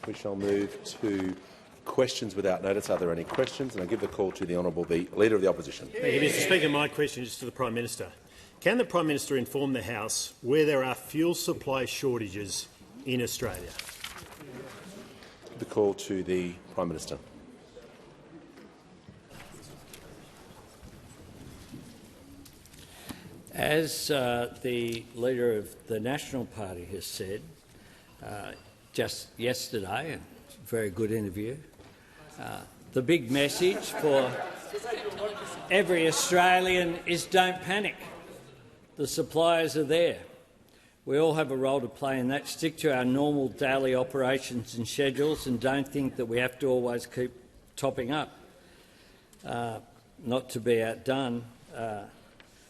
We shall move to questions without notice. Are there any questions? And I give the call to the Honourable Leader of the Opposition. Thank you, Mr Speaker. My question is to the Prime Minister. Can the Prime Minister inform the House where there are fuel supply shortages in Australia? The call to the Prime Minister. As the Leader of the National Party has said just yesterday, a very good interview, the big message for every Australian is don't panic. The suppliers are there. We all have a role to play in that. Stick to our normal daily operations and schedules and don't think that we have to always keep topping up. Not to be outdone,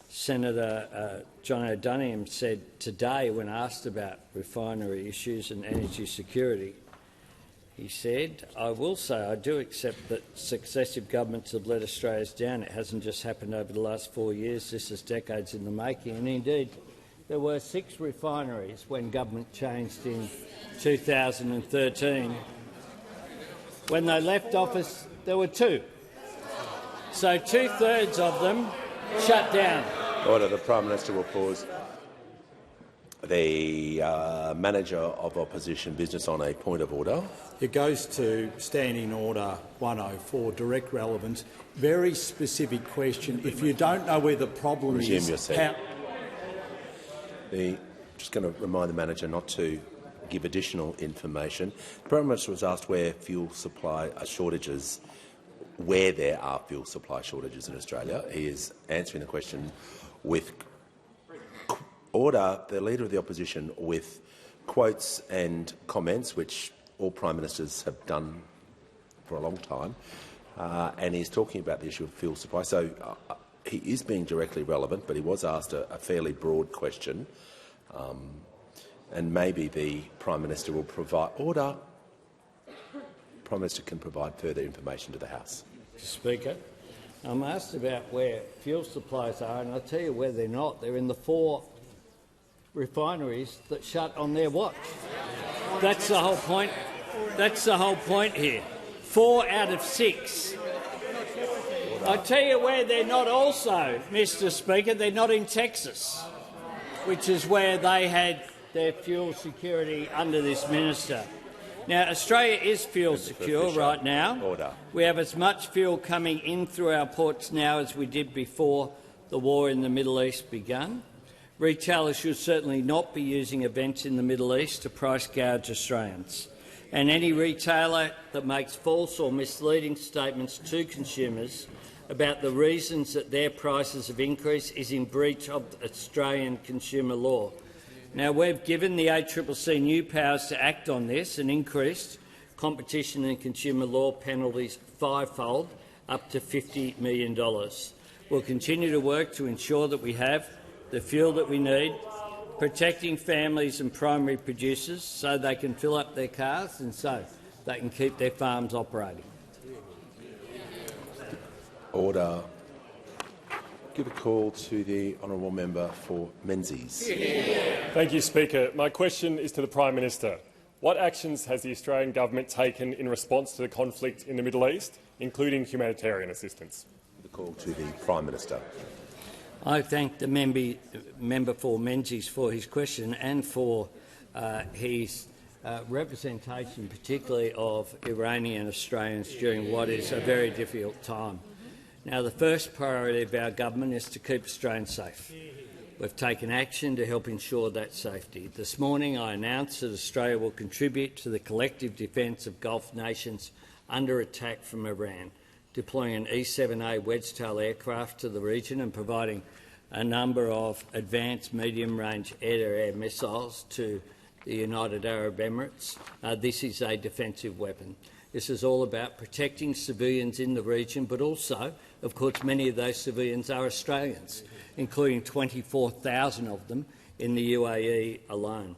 Senator John O'Donoghue said today, when asked about refinery issues and energy security, he said, "I will say I do accept that successive governments have let Australia down. It hasn't just happened over the last 4 years. This is decades in the making." And indeed, there were 6 refineries when government changed in 2013. When they left office, there were 2. So 2/3 of them shut down. Order. The Prime Minister will pause. The Manager of Opposition Business on a point of order. It goes to Standing Order 104, direct relevance. Very specific question. If you don't know where the problem Resume is, your seat. Just going to remind the Manager not to give additional information. The Prime Minister was asked where fuel supply shortages, where there are fuel supply shortages in Australia. He is answering the question with order, the Leader of the Opposition, with quotes and comments, which all Prime Ministers have done for a long time, and he's talking about the issue of fuel supply. So he is being directly relevant, but he was asked a fairly broad question, and maybe the Prime Minister will provide order. The Prime Minister can provide further information to the House. Speaker, I'm asked about where fuel supplies are, and I'll tell you where they're not. They're in the 4 refineries that shut on their watch. That's the whole point. That's the whole point here. 4 out of 6. I'll tell you where they're not also, Mr Speaker. They're not in Texas, which is where they had their fuel security under this minister. Now, Australia is fuel secure right now. Order. We have as much fuel coming in through our ports now as we did before the war in the Middle East began. Retailers should certainly not be using events in the Middle East to price gouge Australians. And any retailer that makes false or misleading statements to consumers about the reasons that their prices have increased is in breach of Australian consumer law. Now, we've given the ACCC new powers to act on this and increased competition and consumer law penalties 5-fold, up to $50 million. We'll continue to work to ensure that we have the fuel that we need, protecting families and primary producers so they can fill up their cars and so they can keep their farms operating. Order. Give a call to the Honourable Member for Menzies. Thank you, Speaker. My question is to the Prime Minister. What actions has the Australian government taken in response to the conflict in the Middle East, including humanitarian assistance? The call to the Prime Minister. I thank the member for Menzies for his question and for his representation, particularly of Iranian Australians during what is a very difficult time. Now, the first priority of our government is to keep Australians safe. We've taken action to help ensure that safety. This morning I announced that Australia will contribute to the collective defence of Gulf nations under attack from Iran, deploying an E-7A Wedgetail aircraft to the region and providing a number of advanced medium-range air-to-air missiles to the United Arab Emirates. This is a defensive weapon. This is all about protecting civilians in the region, but also, of course, many of those civilians are Australians, including 24,000 of them in the UAE alone.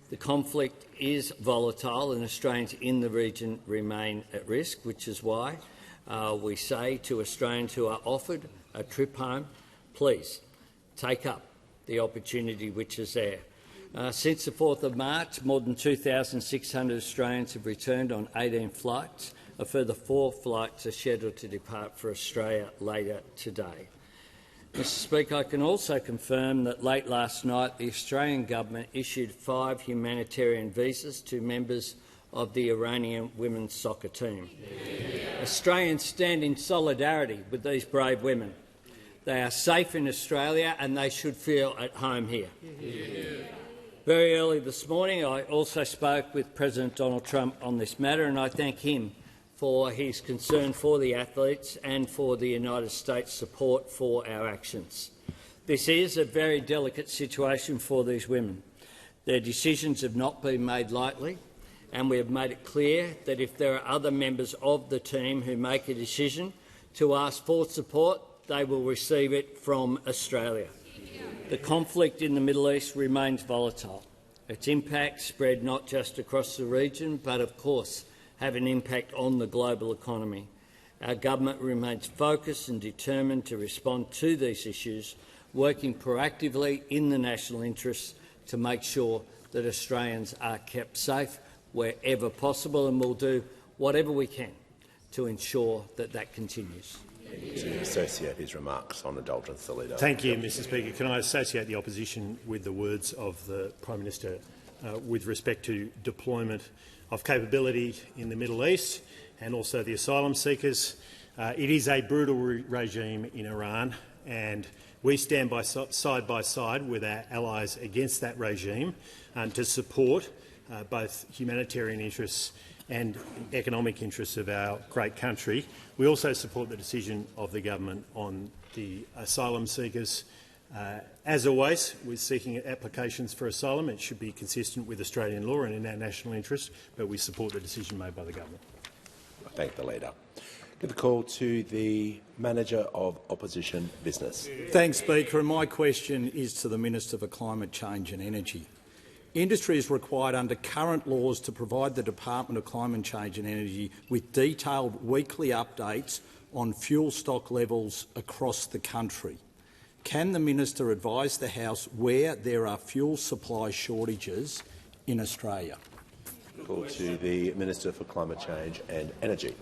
The conflict is volatile and Australians in the region remain at risk, which is why we say to Australians who are offered a trip home, please take up the opportunity which is there. Since the 4th of March, more than 2,600 Australians have returned on 18 flights. A further 4 flights are scheduled to depart for Australia later today. Mr Speaker, I can also confirm that late last night the Australian government issued 5 humanitarian visas to members of the Iranian women's soccer team. Australians stand in solidarity with these brave women. They are safe in Australia and they should feel at home here. Very early this morning I also spoke with President Donald Trump on this matter, and I thank him for his concern for the athletes and for the United States' support for our actions. This is a very delicate situation for these women. Their decisions have not been made lightly, and we have made it clear that if there are other members of the team who make a decision to ask for support, they will receive it from Australia. The conflict in the Middle East remains volatile. Its impact spread not just across the region, but of course have an impact on the global economy. Our government remains focused and determined to respond to these issues, working proactively in the national interest to make sure that Australians are kept safe wherever possible, and we'll do whatever we can to ensure that that continues. To associate his remarks on indulgence, the Leader. Thank you, Mr Speaker. Can I associate the opposition with the words of the Prime Minister with respect to deployment of capability in the Middle East and also the asylum seekers? It is a brutal regime in Iran, and we stand side by side with our allies against that regime to support both humanitarian interests and economic interests of our great country. We also support the decision of the government on the asylum seekers. As always, with seeking applications for asylum, it should be consistent with Australian law and in our national interest, but we support the decision made by the government. I thank the Leader. Give the call to the Manager of Opposition Business. Thanks, Speaker. And my question is to the Minister for Climate Change and Energy. Industry is required under current laws to provide the Department of Climate Change and Energy with detailed weekly updates on fuel stock levels across the country. Can the Minister advise the House where there are fuel supply shortages in Australia? Call to the Minister for Climate Change and Energy.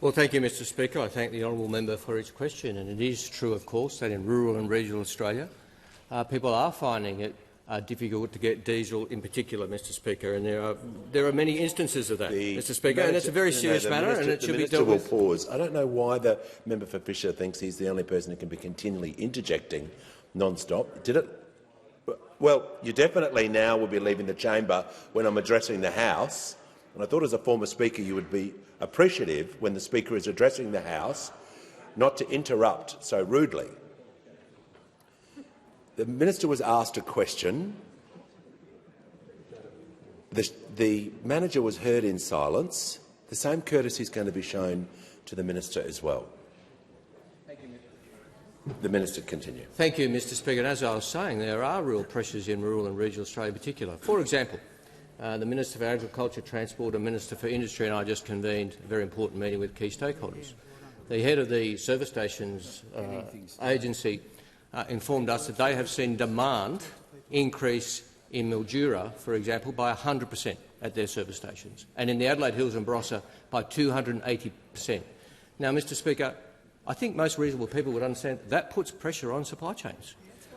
Well, thank you, Mr Speaker. I thank the honourable member for his question. And it is true, of course, that in rural and regional Australia, people are finding it difficult to get diesel in particular, Mr Speaker, and there are many instances of that, Mr Speaker, and it's a very serious matter and it should be dealt with. Pause. I don't know why the member for Fisher thinks he's the only person who can be continually interjecting non-stop. Did it? Well, you definitely now will be leaving the chamber when I'm addressing the House, and I thought as a former Speaker you would be appreciative when the Speaker is addressing the House not to interrupt so rudely. The Minister was asked a question. The manager was heard in silence. The same courtesy is going to be shown to the Minister as well. The Minister continue. Thank you, Mr Speaker. And as I was saying, there are real pressures in rural and regional Australia in particular. For example, the Minister for Agriculture, Transport and Minister for Industry and I just convened a very important meeting with key stakeholders. The head of the Service Stations Agency informed us that they have seen demand increase in Mildura, for example, by 100% at their service stations, and in the Adelaide Hills and Barossa by 280%. Now, Mr Speaker, I think most reasonable people would understand that puts pressure on supply chains.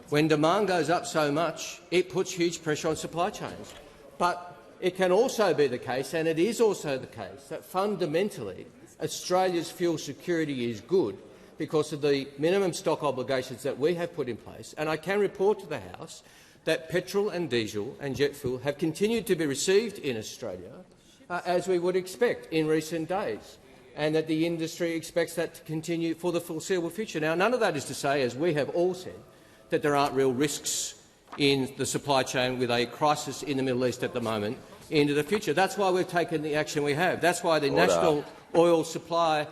When demand goes up so much, it puts huge pressure on supply chains. But it can also be the case, and it is also the case, that fundamentally Australia's fuel security is good because of the minimum stock obligations that we have put in place. And I can report to the House that petrol and diesel and jet fuel have continued to be received in Australia as we would expect in recent days, and that the industry expects that to continue for the foreseeable future. Now, none of that is to say, as we have all said, that there aren't real risks in the supply chain with a crisis in the Middle East at the moment into the future. That's why we've taken the action we have. That's why the National Oil Supply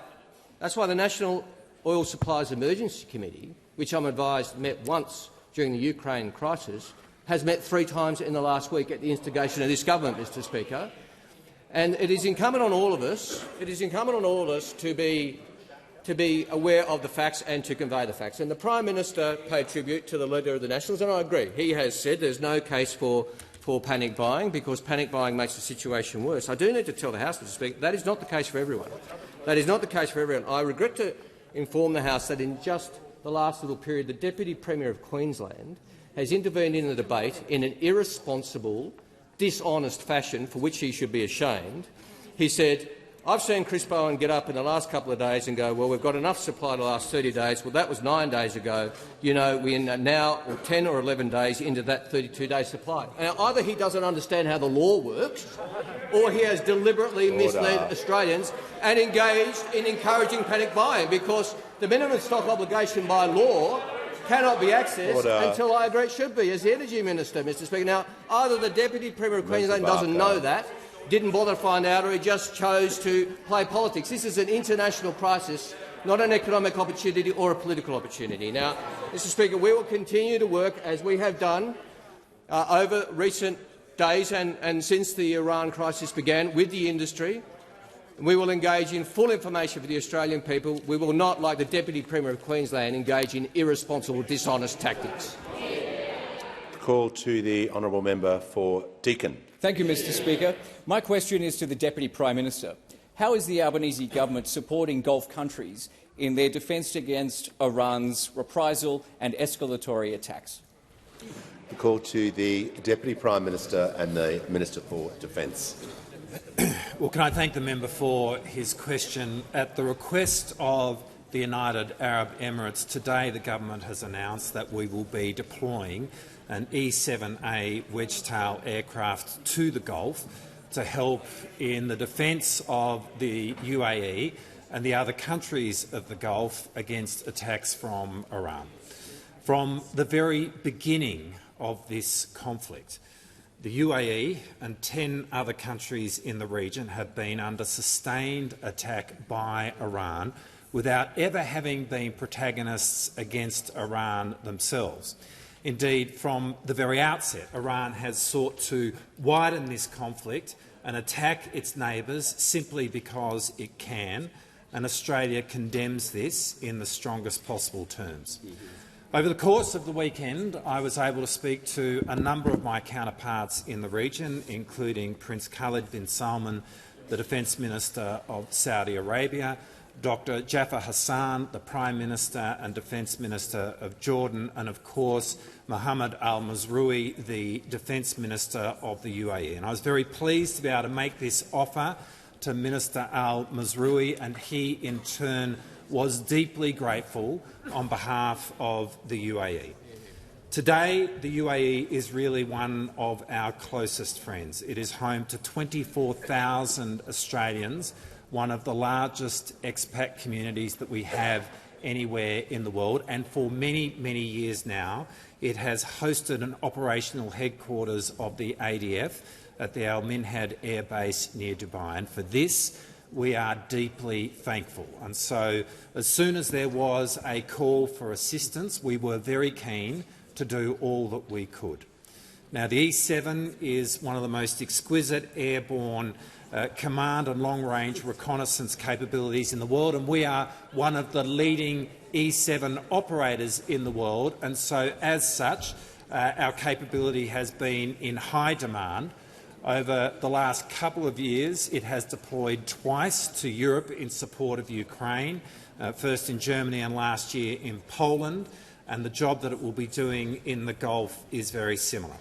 Oil Supplies Emergency Committee, which I'm advised met once during the Ukraine crisis, has met 3 times in the last week at the instigation of this government, Mr Speaker. And it is incumbent on all of us. It is incumbent on all of us to be to be aware of the facts and to convey the facts. And the Prime Minister paid tribute to the Leader of the Nationals, and I agree. He has said there's no case for panic buying because panic buying makes the situation worse. I do need to tell the House, Mr. Speaker, that is not the case for everyone. That is not the case for everyone. I regret to inform the House that in just the last little period, the Deputy Premier of Queensland has intervened in the debate in an irresponsible, dishonest fashion for which he should be ashamed. He said, I've seen Chris Bowen get up in the last couple of days and go, well, we've got enough supply to last 30 days. Well, that was 9 days ago. You know, we're now 10 or 11 days into that 32-day supply. Now, either he doesn't understand how the law works or he has deliberately misled Australians and engaged in encouraging panic buying, because the minimum stock obligation by law cannot be accessed until I agree it should be, as the Energy Minister, Mr. Speaker. Now, either the Deputy Premier of Queensland doesn't know that, didn't bother to find out, or he just chose to play politics. This is an international crisis, not an economic opportunity or a political opportunity. Now, Mr. Speaker, we will continue to work, as we have done over recent days and since the Iran crisis began, with the industry. We will engage in full information for the Australian people. We will not, like the Deputy Premier of Queensland, engage in irresponsible, dishonest tactics. Call to the honourable member for Deakin. Thank you, Mr. Speaker. My question is to the Deputy Prime Minister. How is the Albanese government supporting Gulf countries in their defence against Iran's reprisal and escalatory attacks? The call to the Deputy Prime Minister and the Minister for Defence. Well, can I thank the member for his question? At the request of the United Arab Emirates, today the government has announced that we will be deploying an E-7A wedge-tail aircraft to the Gulf to help in the defence of the UAE and the other countries of the Gulf against attacks from Iran. From the very beginning of this conflict, the UAE and 10 other countries in the region have been under sustained attack by Iran without ever having been protagonists against Iran themselves. Indeed, from the very outset, Iran has sought to widen this conflict and attack its neighbours simply because it can, and Australia condemns this in the strongest possible terms. Over the course of the weekend, I was able to speak to a number of my counterparts in the region, including Prince Khalid bin Salman, the Defence Minister of Saudi Arabia, Dr Jafar Hassan, the Prime Minister and Defence Minister of Jordan, and of course Mohammed al-Mazroui, the Defence Minister of the UAE. And I was very pleased to be able to make this offer to Minister al-Mazroui, and he in turn was deeply grateful on behalf of the UAE. Today, the UAE is really one of our closest friends. It is home to 24,000 Australians, one of the largest expat communities that we have anywhere in the world, and for many, many years now it has hosted an operational headquarters of the ADF at the Al Minhad Air Base near Dubai. And for this, we are deeply thankful. And so, as soon as there was a call for assistance, we were very keen to do all that we could. Now, the E-7 is one of the most exquisite airborne command and long-range reconnaissance capabilities in the world, and we are one of the leading E-7 operators in the world. And so, as such, our capability has been in high demand. Over the last couple of years, it has deployed twice to Europe in support of Ukraine, first in Germany and last year in Poland, and the job that it will be doing in the Gulf is very similar.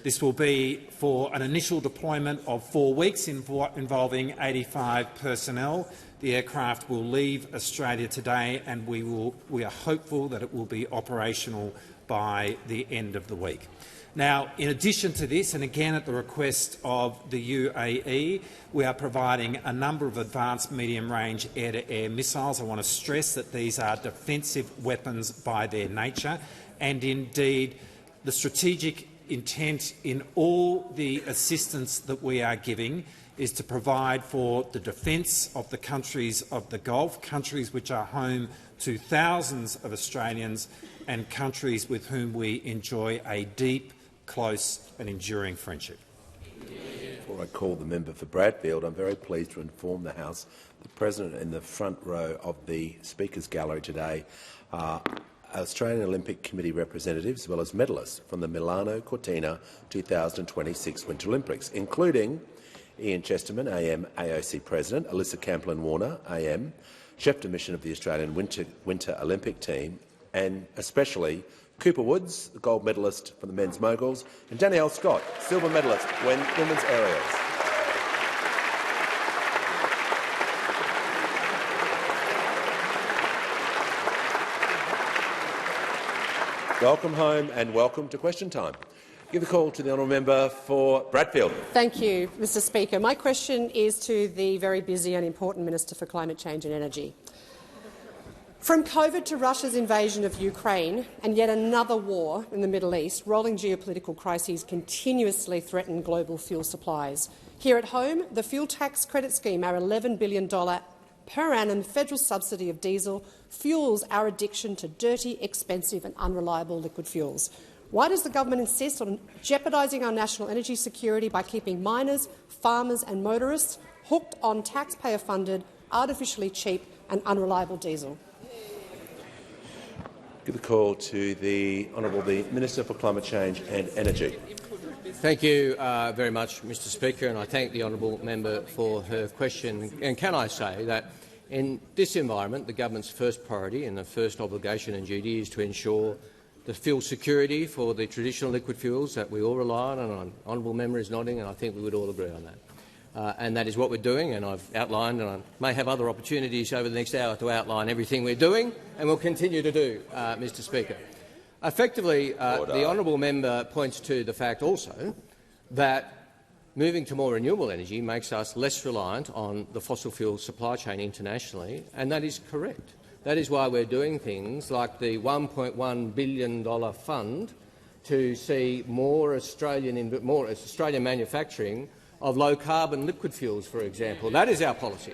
This will be for an initial deployment of 4 weeks involving 85 personnel. The aircraft will leave Australia today, and we are hopeful that it will be operational by the end of the week. Now, in addition to this, and again at the request of the UAE, we are providing a number of advanced medium-range air-to-air missiles. I want to stress that these are defensive weapons by their nature, and indeed the strategic intent in all the assistance that we are giving is to provide for the defence of the countries of the Gulf, countries which are home to thousands of Australians and countries with whom we enjoy a deep, close and enduring friendship. Before I call the member for Bradfield, I'm very pleased to inform the House the President in the front row of the Speaker's Gallery today are Australian Olympic Committee representatives as well as medallists from the Milano Cortina 2026 Winter Olympics, including Ian Chesterman, AM AOC President, Alyssa Camplin-Warner, AM, Chef de Mission of the Australian Winter Olympic Team, and especially Cooper Woods, the gold medalist for the men's moguls, and Danielle Scott, silver medalist women's aerials. Welcome home and welcome to Question Time. Give the call to the honourable member for Bradfield. Thank you, Mr Speaker. My question is to the very busy and important Minister for Climate Change and Energy. From COVID to Russia's invasion of Ukraine and yet another war in the Middle East, rolling geopolitical crises continuously threaten global fuel supplies. Here at home, the fuel tax credit scheme, our $11 billion per annum federal subsidy of diesel, fuels our addiction to dirty, expensive and unreliable liquid fuels. Why does the government insist on jeopardising our national energy security by keeping miners, farmers and motorists hooked on taxpayer-funded, artificially cheap and unreliable diesel? Give the call to the Honourable Minister for Climate Change and Energy. Thank you very much, Mr Speaker, and I thank the honourable member for her question. And can I say that in this environment, the government's first priority and the first obligation and duty is to ensure the fuel security for the traditional liquid fuels that we all rely on, and an honourable member is nodding, and I think we would all agree on that. And that is what we're doing, and I've outlined, and I may have other opportunities over the next hour to outline everything we're doing and will continue to do, Mr Speaker. Effectively, the honourable member points to the fact also that moving to more renewable energy makes us less reliant on the fossil fuel supply chain internationally, and that is correct. That is why we're doing things like the $1.1 billion fund to see more Australian manufacturing of low-carbon liquid fuels, for example. That is our policy.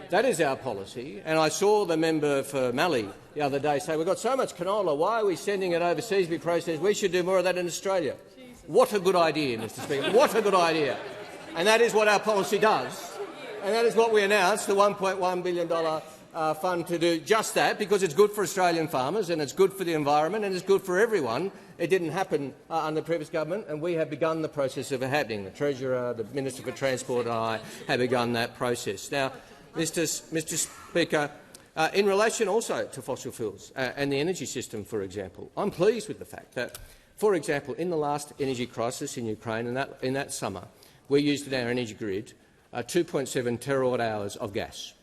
That is our policy. And I saw the member for Mallee the other day say, we've got so much canola, why are we sending it overseas to be processed? We should do more of that in Australia. What a good idea, Mr Speaker. What a good idea. And that is what our policy does. And that is what we announced, the $1.1 billion fund to do just that, because it's good for Australian farmers and it's good for the environment and it's good for everyone. It didn't happen under the previous government, and we have begun the process of it happening. The Treasurer, the Minister for Transport and I have begun that process. Now, Mr Speaker, in relation also to fossil fuels and the energy system, for example, I'm pleased with the fact that, for example, in the last energy crisis in Ukraine, in that summer, we used in our energy grid 2.7 terawatt-hours of gas.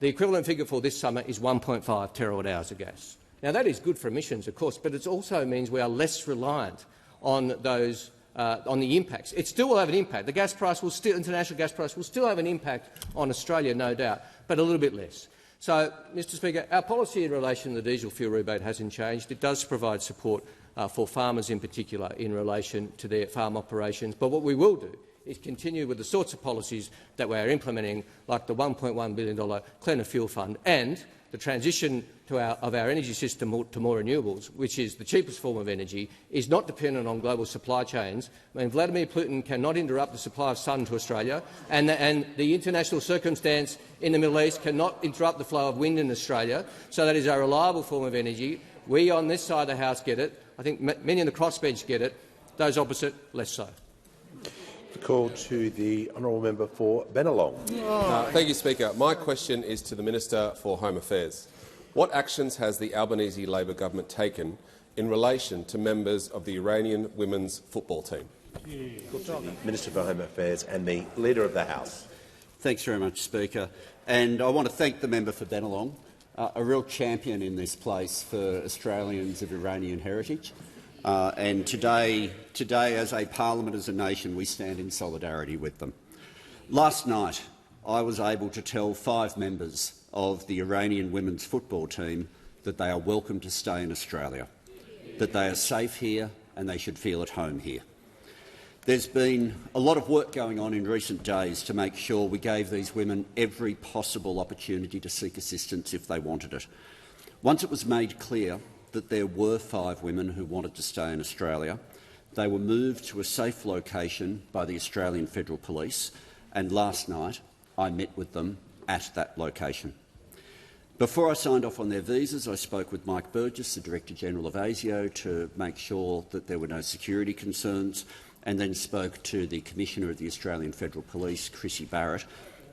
The equivalent figure for this summer is 1.5 terawatt-hours of gas. Now, that is good for emissions, of course, but it also means we are less reliant on those on the impacts. It still will have an impact. The gas price will still, international gas price will still have an impact on Australia, no doubt, but a little bit less. So, Mr Speaker, our policy in relation to the diesel fuel rebate hasn't changed. It does provide support for farmers in particular in relation to their farm operations. But what we will do is continue with the sorts of policies that we are implementing, like the $1.1 billion Cleaner Fuel Fund and the transition of our energy system to more renewables, which is the cheapest form of energy, is not dependent on global supply chains. I mean, Vladimir Putin cannot interrupt the supply of sun to Australia, and the international circumstance in the Middle East cannot interrupt the flow of wind in Australia. So that is a reliable form of energy. We on this side of the House get it. I think many in the crossbench get it. Those opposite, less so. The call to the honourable member for Bennelong. Thank you, Speaker. My question is to the Minister for Home Affairs. What actions has the Albanese Labor government taken in relation to members of the Iranian women's football team? Minister for Home Affairs and the Leader of the House. Thanks very much, Speaker. And I want to thank the member for Bennelong, a real champion in this place for Australians of Iranian heritage. And today, as a parliament, as a nation, we stand in solidarity with them. Last night, I was able to tell 5 members of the Iranian women's football team that they are welcome to stay in Australia, that they are safe here and they should feel at home here. There's been a lot of work going on in recent days to make sure we gave these women every possible opportunity to seek assistance if they wanted it. Once it was made clear that there were 5 women who wanted to stay in Australia, They were moved to a safe location by the Australian Federal Police, and last night I met with them at that location. Before I signed off on their visas, I spoke with Mike Burgess, the Director-General of ASIO, to make sure that there were no security concerns, and then spoke to the Commissioner of the Australian Federal Police, Chrissy Barrett,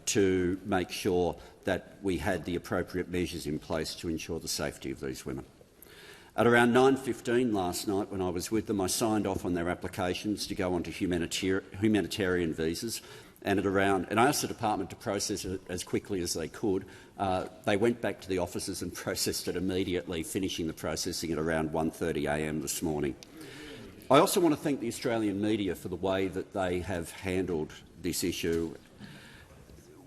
to make sure that we had the appropriate measures in place to ensure the safety of these women. At around 9:15 last night, when I was with them, I signed off on their applications to go onto humanitarian visas, and I asked the department to process it as quickly as they could. They went back to the offices and processed it immediately, finishing the processing at around 1:30 a.m. this morning. I also want to thank the Australian media for the way that they have handled this issue.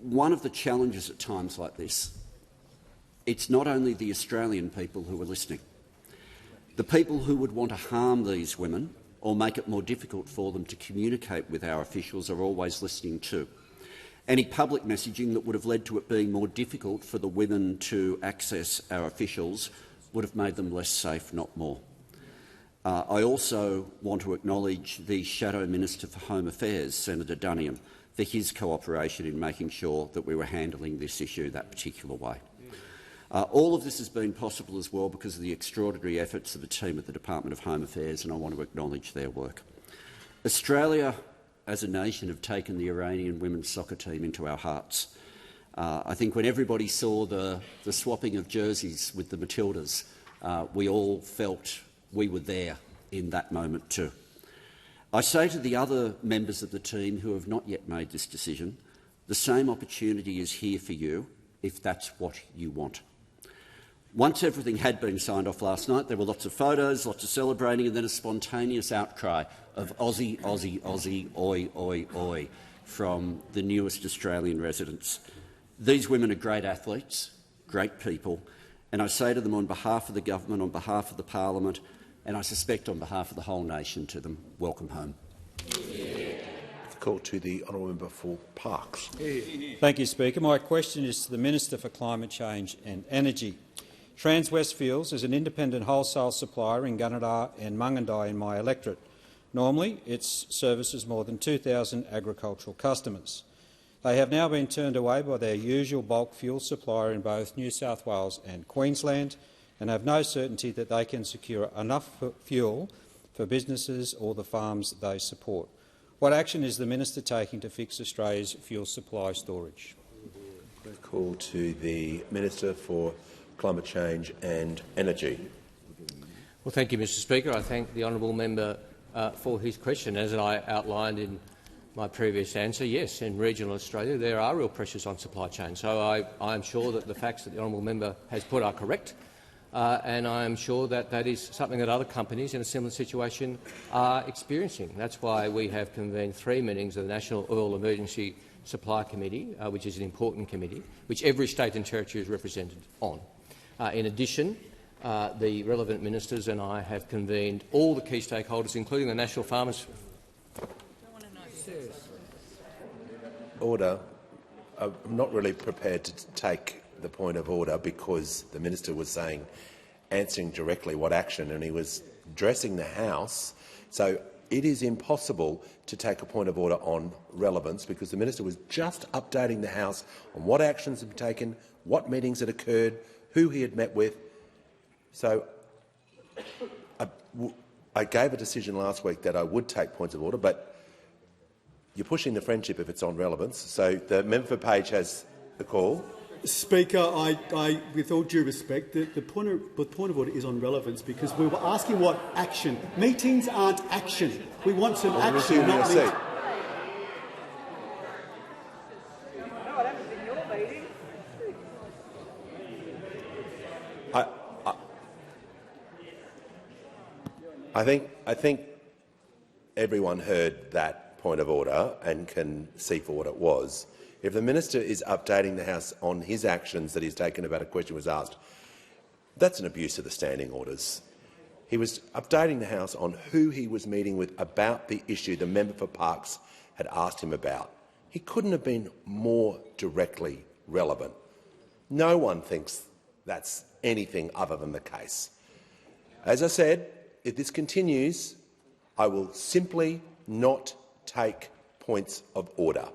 One of the challenges at times like this, it's not only the Australian people who are listening. The people who would want to harm these women or make it more difficult for them to communicate with our officials are always listening too. Any public messaging that would have led to it being more difficult for the women to access our officials would have made them less safe, not more. I also want to acknowledge the Shadow Minister for Home Affairs, Senator Duniam, for his cooperation in making sure that we were handling this issue that particular way. All of this has been possible as well because of the extraordinary efforts of the team at the Department of Home Affairs, and I want to acknowledge their work. Australia, as a nation, have taken the Iranian women's soccer team into our hearts. I think when everybody saw the swapping of jerseys with the Matildas, we all felt we were there in that moment too. I say to the other members of the team who have not yet made this decision, the same opportunity is here for you if that's what you want. Once everything had been signed off last night, there were lots of photos, lots of celebrating, and then a spontaneous outcry of Aussie, Aussie, Aussie, oi, oi, oi from the newest Australian residents. These women are great athletes, great people, and I say to them on behalf of the government, on behalf of the parliament, and I suspect on behalf of the whole nation to them, welcome home. Call to the honourable member for Parkes. Thank you, Speaker. My question is to the Minister for Climate Change and Energy. Transwest Fuels is an independent wholesale supplier in Gunnedah and Mungandai in my electorate. Normally, it services more than 2,000 agricultural customers. They have now been turned away by their usual bulk fuel supplier in both New South Wales and Queensland and have no certainty that they can secure enough fuel for businesses or the farms they support. What action is the Minister taking to fix Australia's fuel supply storage? Call to the Minister for Climate Change and Energy. Well, thank you, Mr Speaker. I thank the honourable member for his question. As I outlined in my previous answer, yes, in regional Australia there are real pressures on supply chain. So I am sure that the facts that the honourable member has put are correct, and I am sure that that is something that other companies in a similar situation are experiencing. That's why we have convened 3 meetings of the National Oil Emergency Supply Committee, which is an important committee, which every state and territory is represented on. In addition, the relevant ministers and I have convened all the key stakeholders, including the National Farmers. Order. I'm not really prepared to take the point of order because the minister was answering directly what action, and he was addressing the House. So it is impossible to take a point of order on relevance because the minister was just updating the House on what actions had been taken, what meetings had occurred, who he had met with. So I gave a decision last week that I would take points of order, but you're pushing the friendship if it's on relevance. So the member for Page has the call. Speaker, with all due respect, the point of order is on relevance because we were asking what action. Meetings aren't action. We want some action, not meetings. I think everyone heard that point of order and can see for what it was. If the minister is updating the House on his actions that he's taken about a question was asked, that's an abuse of the standing orders. He was updating the House on who he was meeting with about the issue the member for Parkes had asked him about. He couldn't have been more directly relevant. No one thinks that's anything other than the case. As I said, if this continues, I will simply not take points of order.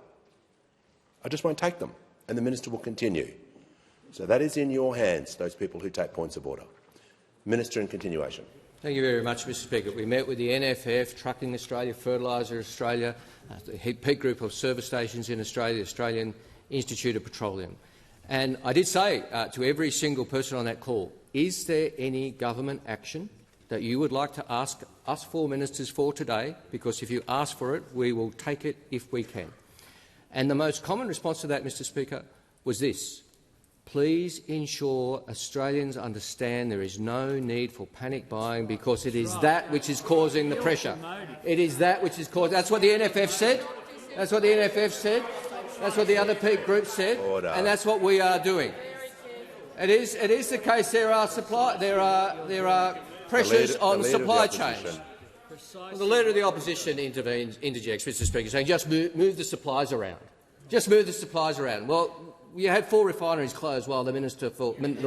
I just won't take them, and the minister will continue. So that is in your hands, those people who take points of order. Minister in continuation. Thank you very much, Mr Speaker. We met with the NFF, Trucking Australia, Fertiliser Australia, the peak group of service stations in Australia, the Australian Institute of Petroleum. And I did say to every single person on that call, is there any government action that you would like to ask us four ministers for today? Because if you ask for it, we will take it if we can. And the most common response to that, Mr Speaker, was this: please ensure Australians understand there is no need for panic buying because it is that which is causing the pressure. It is that which is causing. That's what the NFF said. That's what the NFF said. That's what the other peak groups said. Order. And that's what we are doing. It is the case. There are pressures on supply chains. Well, the Leader of the Opposition interjects, Mr Speaker, saying just move the supplies around. Just move the supplies around. Well, you had 4 refineries closed while the Leader of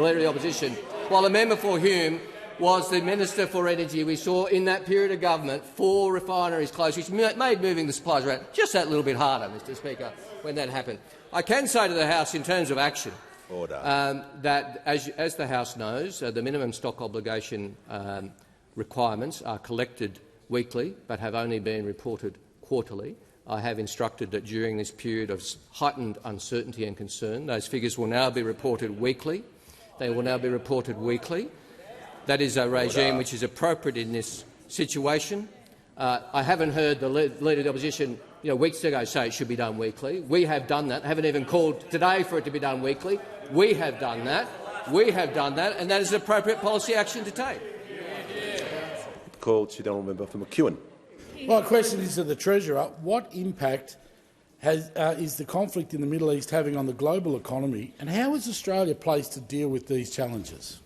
the Opposition, while the member for Hume was the Minister for Energy. We saw in that period of government 4 refineries closed, which made moving the supplies around just that little bit harder, Mr Speaker, when that happened. I can say to the House, in terms of action, that, as the House knows, the minimum stock obligation requirements are collected weekly but have only been reported quarterly. I have instructed that during this period of heightened uncertainty and concern, those figures will now be reported weekly. They will now be reported weekly. That is a regime which is appropriate in this situation. I haven't heard the Leader of the Opposition weeks ago say it should be done weekly. We have done that. I haven't even called today for it to be done weekly. We have done that. We have done that, and that is an appropriate policy action to take. Call to the honourable member for McEwen. My question is to the Treasurer. What impact is the conflict in the Middle East having on the global economy, and how is Australia placed to deal with these challenges?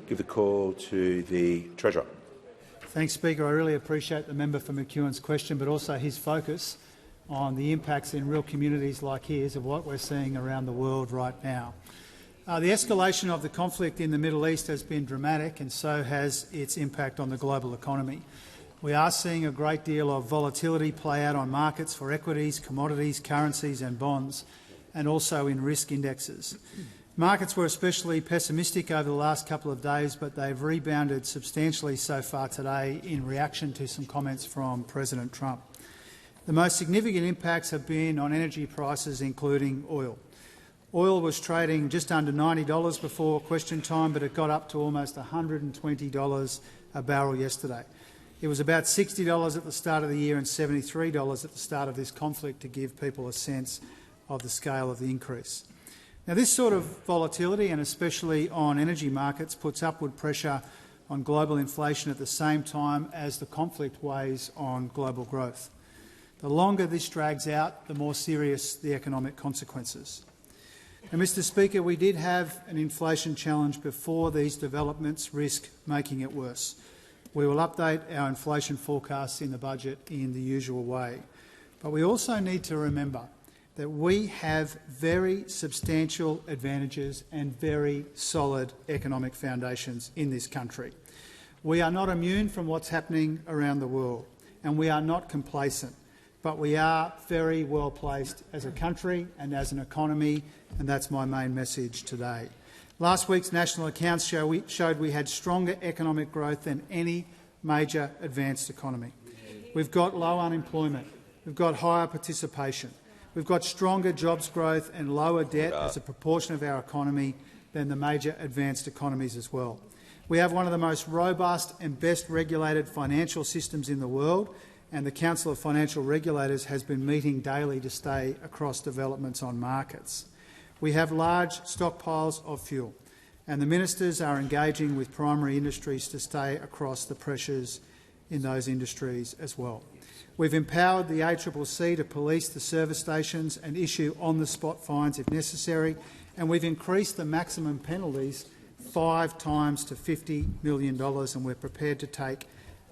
Give the call to the Treasurer. Thanks, Speaker. I really appreciate the member for McEwen's question, but also his focus on the impacts in real communities like his of what we're seeing around the world right now. The escalation of the conflict in the Middle East has been dramatic, and so has its impact on the global economy. We are seeing a great deal of volatility play out on markets for equities, commodities, currencies and bonds, and also in risk indexes. Markets were especially pessimistic over the last couple of days, but they've rebounded substantially so far today in reaction to some comments from President Trump. The most significant impacts have been on energy prices, including oil. Oil was trading just under $90 before question time, but it got up to almost $120 a barrel yesterday. It was about $60 at the start of the year and $73 at the start of this conflict, to give people a sense of the scale of the increase. Now, this sort of volatility, and especially on energy markets, puts upward pressure on global inflation at the same time as the conflict weighs on global growth. The longer this drags out, the more serious the economic consequences. Now, Mr Speaker, we did have an inflation challenge before these developments risk making it worse. We will update our inflation forecasts in the budget in the usual way. But we also need to remember that we have very substantial advantages and very solid economic foundations in this country. We are not immune from what's happening around the world, and we are not complacent, but we are very well placed as a country and as an economy, and that's my main message today. Last week's national accounts showed we had stronger economic growth than any major advanced economy. We've got low unemployment, we've got higher participation, we've got stronger jobs growth and lower debt as a proportion of our economy than the major advanced economies as well. We have one of the most robust and best regulated financial systems in the world, and the Council of Financial Regulators has been meeting daily to stay across developments on markets. We have large stockpiles of fuel, and the ministers are engaging with primary industries to stay across the pressures in those industries as well. We've empowered the ACCC to police the service stations and issue on-the-spot fines if necessary, and we've increased the maximum penalties 5 times to $50 million, and we're prepared to take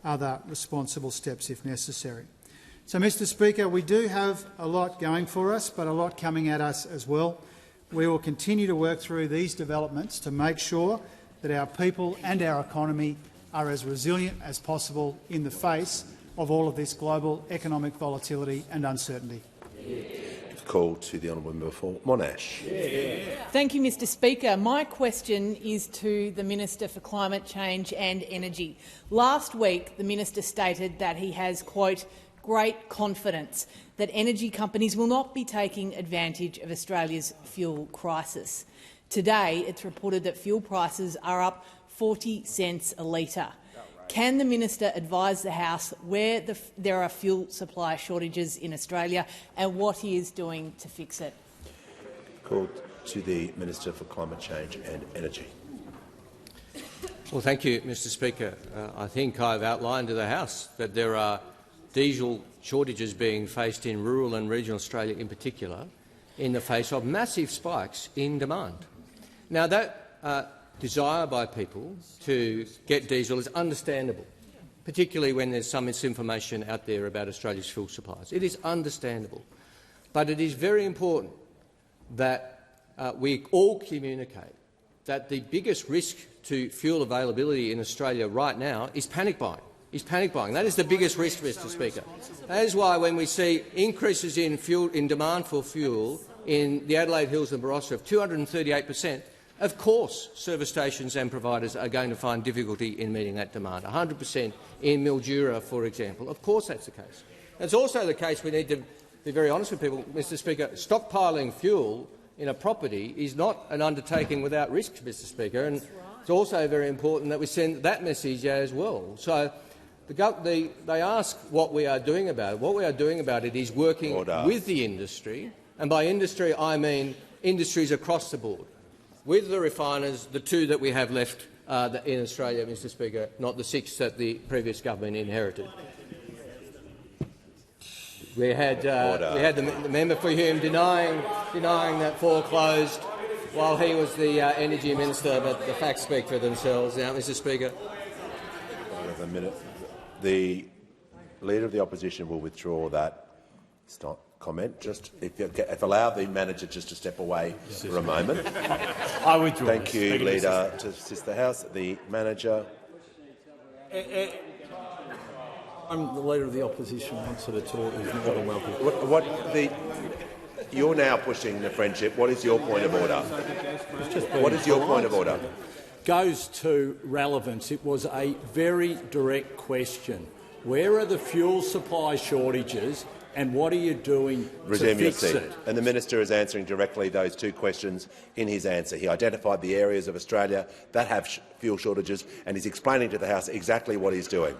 other responsible steps if necessary. So, Mr Speaker, we do have a lot going for us, but a lot coming at us as well. We will continue to work through these developments to make sure that our people and our economy are as resilient as possible in the face of all of this global economic volatility and uncertainty. Call to the honourable member for Monash. Thank you, Mr Speaker. My question is to the Minister for Climate Change and Energy. Last week, the minister stated that he has, quote, great confidence that energy companies will not be taking advantage of Australia's fuel crisis. Today, it's reported that fuel prices are up 40 cents a litre. Can the minister advise the House where there are fuel supply shortages in Australia and what he is doing to fix it? Called to the Minister for Climate Change and Energy. Well, thank you, Mr Speaker. I think I've outlined to the House that there are diesel shortages being faced in rural and regional Australia in particular in the face of massive spikes in demand. Now, that desire by people to get diesel is understandable, particularly when there's some misinformation out there about Australia's fuel supplies. It is understandable. But it is very important that we all communicate that the biggest risk to fuel availability in Australia right now is panic buying. That is the biggest risk, Mr Speaker. That is why when we see increases in demand for fuel in the Adelaide Hills and Barossa of 238%, of course service stations and providers are going to find difficulty in meeting that demand. 100% in Mildura, for example. Of course that's the case. It's also the case we need to be very honest with people, Mr Speaker. Stockpiling fuel in a property is not an undertaking without risk, Mr Speaker, and it's also very important that we send that message as well. So they ask what we are doing about it. What we are doing about it is working with the industry, and by industry I mean industries across the board, with the refiners, the two that we have left in Australia, Mr Speaker, not the 6 that the previous government inherited. We had the member for Hume denying that foreclosed while he was the Energy Minister, but the facts speak for themselves now, Mr Speaker. A minute. The Leader of the Opposition will withdraw that comment. Just if allow the manager just to step away for a moment. I withdraw. Thank you, Leader. To assist the House, the manager. I'm the Leader of the Opposition. Wants her to talk. Is more than welcome. You're now pushing the friendship. What is your point of order? What is your point of order? Goes to relevance. It was a very direct question. Where are the fuel supply shortages and what are you doing to fix it? And the minister is answering directly those two questions in his answer. He identified the areas of Australia that have fuel shortages and he's explaining to the House exactly what he's doing.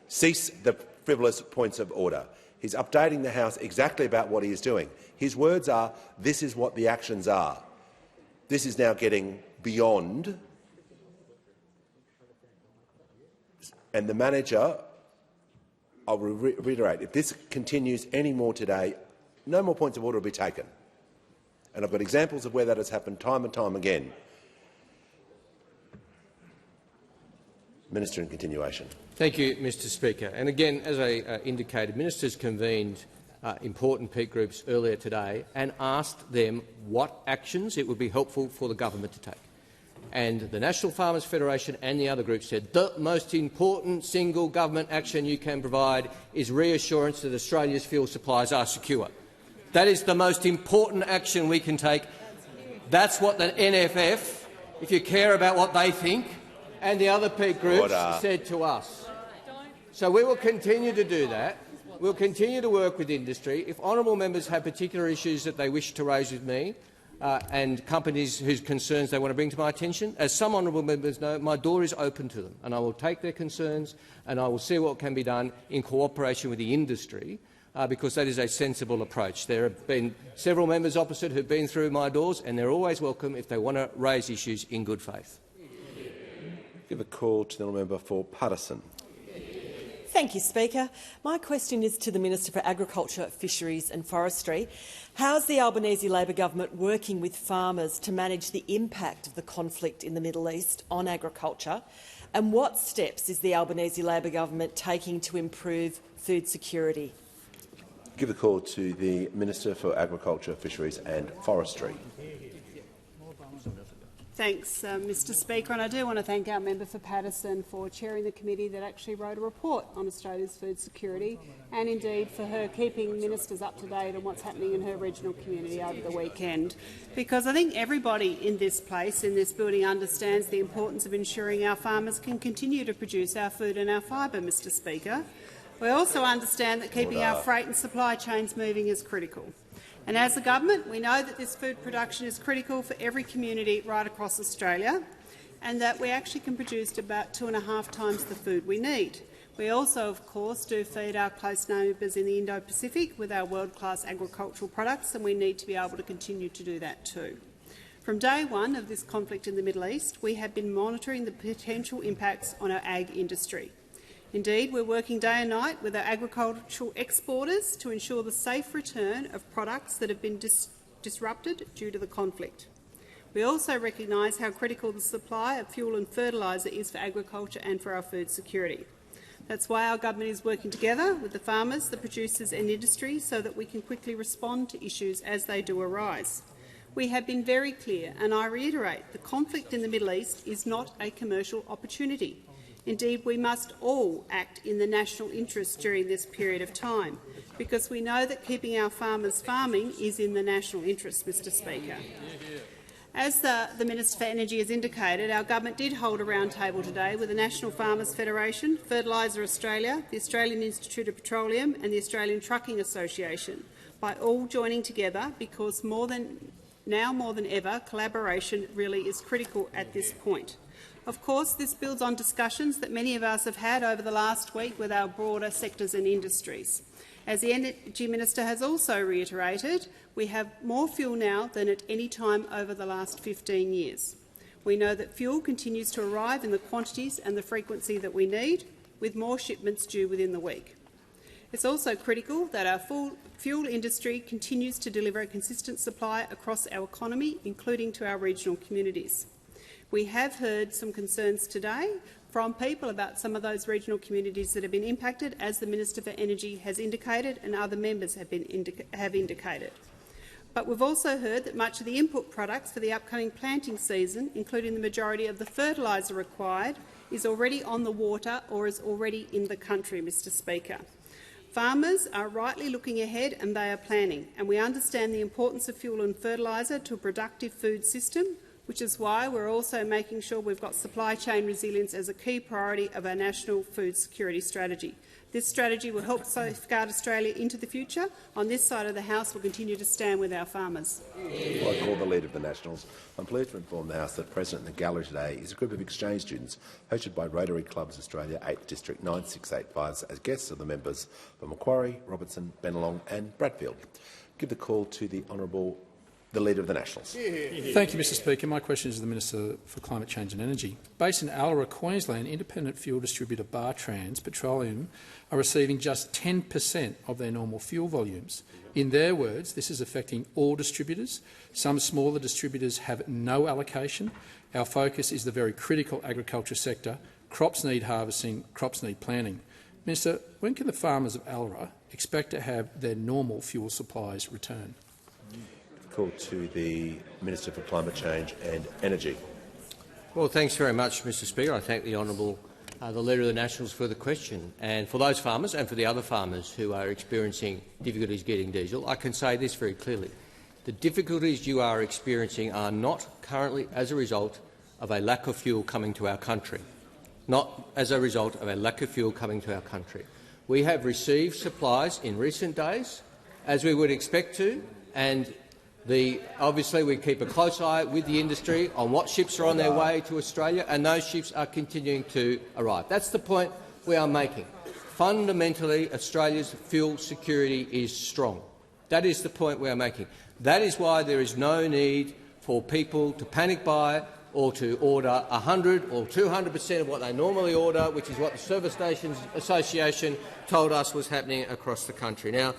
Cease the frivolous points of order. He's updating the House exactly about what he is doing. His words are, this is what the actions are. This is now getting beyond. And the manager, I will reiterate, if this continues any more today, no more points of order will be taken. And I've got examples of where that has happened time and time again. Minister in continuation. Thank you, Mr Speaker. And again, as I indicated, ministers convened important peak groups earlier today and asked them what actions it would be helpful for the government to take. And the National Farmers Federation and the other groups said the most important single government action you can provide is reassurance that Australia's fuel supplies are secure. That is the most important action we can take. That's what the NFF, if you care about what they think, and the other peak groups said to us. So we will continue to do that. We'll continue to work with industry. If honourable members have particular issues that they wish to raise with me, and companies whose concerns they want to bring to my attention, as some honourable members know, my door is open to them, and I will take their concerns and I will see what can be done in cooperation with the industry, because that is a sensible approach. There have been several members opposite who have been through my doors, and they're always welcome if they want to raise issues in good faith. Give a call to the member for Patterson. Thank you, Speaker. My question is to the Minister for Agriculture, Fisheries and Forestry. How is the Albanese Labor government working with farmers to manage the impact of the conflict in the Middle East on agriculture? And what steps is the Albanese Labor government taking to improve food security? Give a call to the Minister for Agriculture, Fisheries and Forestry. Thanks, Mr Speaker. And I do want to thank our member for Paterson for chairing the committee that actually wrote a report on Australia's food security, and indeed for her keeping ministers up to date on what's happening in her regional community over the weekend. Because I think everybody in this place, in this building, understands the importance of ensuring our farmers can continue to produce our food and our fibre, Mr Speaker. We also understand that keeping our freight and supply chains moving is critical. And as a government, we know that this food production is critical for every community right across Australia, and that we actually can produce about 2.5 times the food we need. We also, of course, do feed our close neighbours in the Indo-Pacific with our world-class agricultural products, and we need to be able to continue to do that too. From day one of this conflict in the Middle East, we have been monitoring the potential impacts on our ag industry. Indeed, we're working day and night with our agricultural exporters to ensure the safe return of products that have been disrupted due to the conflict. We also recognise how critical the supply of fuel and fertiliser is for agriculture and for our food security. That's why our government is working together with the farmers, the producers and industry so that we can quickly respond to issues as they do arise. We have been very clear, and I reiterate, the conflict in the Middle East is not a commercial opportunity. Indeed, we must all act in the national interest during this period of time, because we know that keeping our farmers farming is in the national interest, Mr Speaker. As the Minister for Energy has indicated, our government did hold a roundtable today with the National Farmers Federation, Fertiliser Australia, the Australian Institute of Petroleum and the Australian Trucking Association, by all joining together because now more than ever, collaboration really is critical at this point. Of course, this builds on discussions that many of us have had over the last week with our broader sectors and industries. As the Energy Minister has also reiterated, we have more fuel now than at any time over the last 15 years. We know that fuel continues to arrive in the quantities and the frequency that we need, with more shipments due within the week. It's also critical that our fuel industry continues to deliver a consistent supply across our economy, including to our regional communities. We have heard some concerns today from people about some of those regional communities that have been impacted, as the Minister for Energy has indicated and other members have indicated. But we've also heard that much of the input products for the upcoming planting season, including the majority of the fertiliser required, is already on the water or is already in the country, Mr Speaker. Farmers are rightly looking ahead and they are planning, and we understand the importance of fuel and fertiliser to a productive food system, which is why we're also making sure we've got supply chain resilience as a key priority of our national food security strategy. This strategy will help safeguard Australia into the future. On this side of the House, we'll continue to stand with our farmers. I call the Leader of the Nationals. I'm pleased to inform the House that present in the gallery today is a group of exchange students hosted by Rotary Clubs Australia 8th District 9685 as guests of the members for Macquarie, Robertson, Bennelong and Bradfield. Give the call to the Honourable the Leader of the Nationals. Thank you, Mr Speaker. My question is to the Minister for Climate Change and Energy. Based in Aldred, Queensland, independent fuel distributor Bartrans Petroleum are receiving just 10% of their normal fuel volumes. In their words, this is affecting all distributors. Some smaller distributors have no allocation. Our focus is the very critical agriculture sector. Crops need harvesting, crops need planting. Minister, when can the farmers of Aldred expect to have their normal fuel supplies return? Call to the Minister for Climate Change and Energy. Well, thanks very much, Mr Speaker. I thank the Honourable the Leader of the Nationals for the question. And for those farmers and for the other farmers who are experiencing difficulties getting diesel, I can say this very clearly. The difficulties you are experiencing are not currently as a result of a lack of fuel coming to our country. Not as a result of a lack of fuel coming to our country. We have received supplies in recent days, as we would expect to, and obviously we keep a close eye with the industry on what ships are on their way to Australia, and those ships are continuing to arrive. That's the point we are making. Fundamentally, Australia's fuel security is strong. That is the point we are making. That is why there is no need for people to panic buy or to order 100 or 200% of what they normally order, which is what the Service Stations Association told us was happening across the country. Now,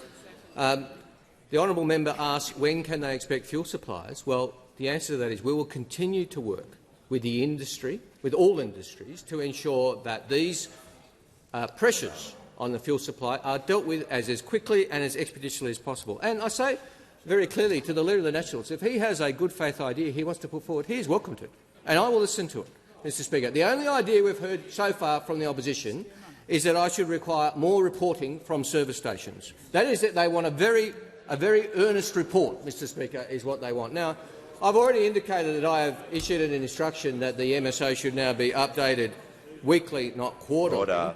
the honourable member asked when can they expect fuel supplies. Well, the answer to that is we will continue to work with the industry, with all industries, to ensure that these pressures on the fuel supply are dealt with as quickly and as expeditiously as possible. And I say very clearly to the Leader of the Nationals, if he has a good faith idea he wants to put forward, he is welcome to. and I will listen to it, Mr Speaker. The only idea we've heard so far from the opposition is that I should require more reporting from service stations. That is that they want a very earnest report, Mr Speaker, is what they want. Now, I've already indicated that I have issued an instruction that the MSO should now be updated weekly, not quarterly.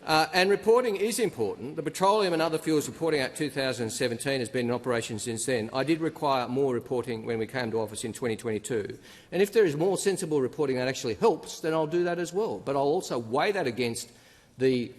And reporting is important. The Petroleum and Other Fuels Reporting Act 2017 has been in operation since then. I did require more reporting when we came to office in 2022. And if there is more sensible reporting that actually helps, then I'll do that as well. But I'll also weigh that against the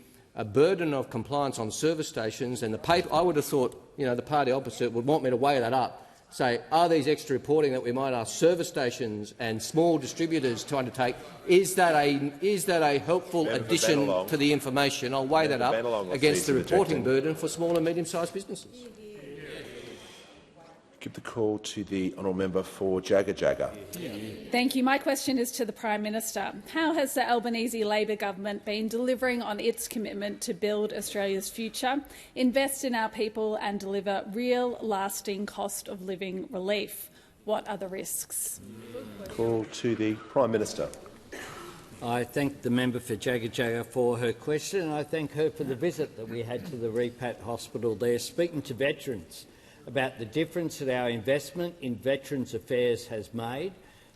burden of compliance on service stations and the paper. I would have thought, the party opposite would want me to weigh that up. Say, are these extra reporting that we might ask service stations and small distributors to undertake, is that a helpful addition to the information? I'll weigh that up against the reporting burden for small and medium-sized businesses. Give the call to the honourable member for Jagga. Thank you. My question is to the Prime Minister. How has the Albanese Labor government been delivering on its commitment to build Australia's future, invest in our people and deliver real, lasting cost of living relief? What are the risks? Call to the Prime Minister. I thank the member for Jagga for her question, and I thank her for the visit that we had to the Repat Hospital there, speaking to veterans about the difference that our investment in Veterans Affairs has made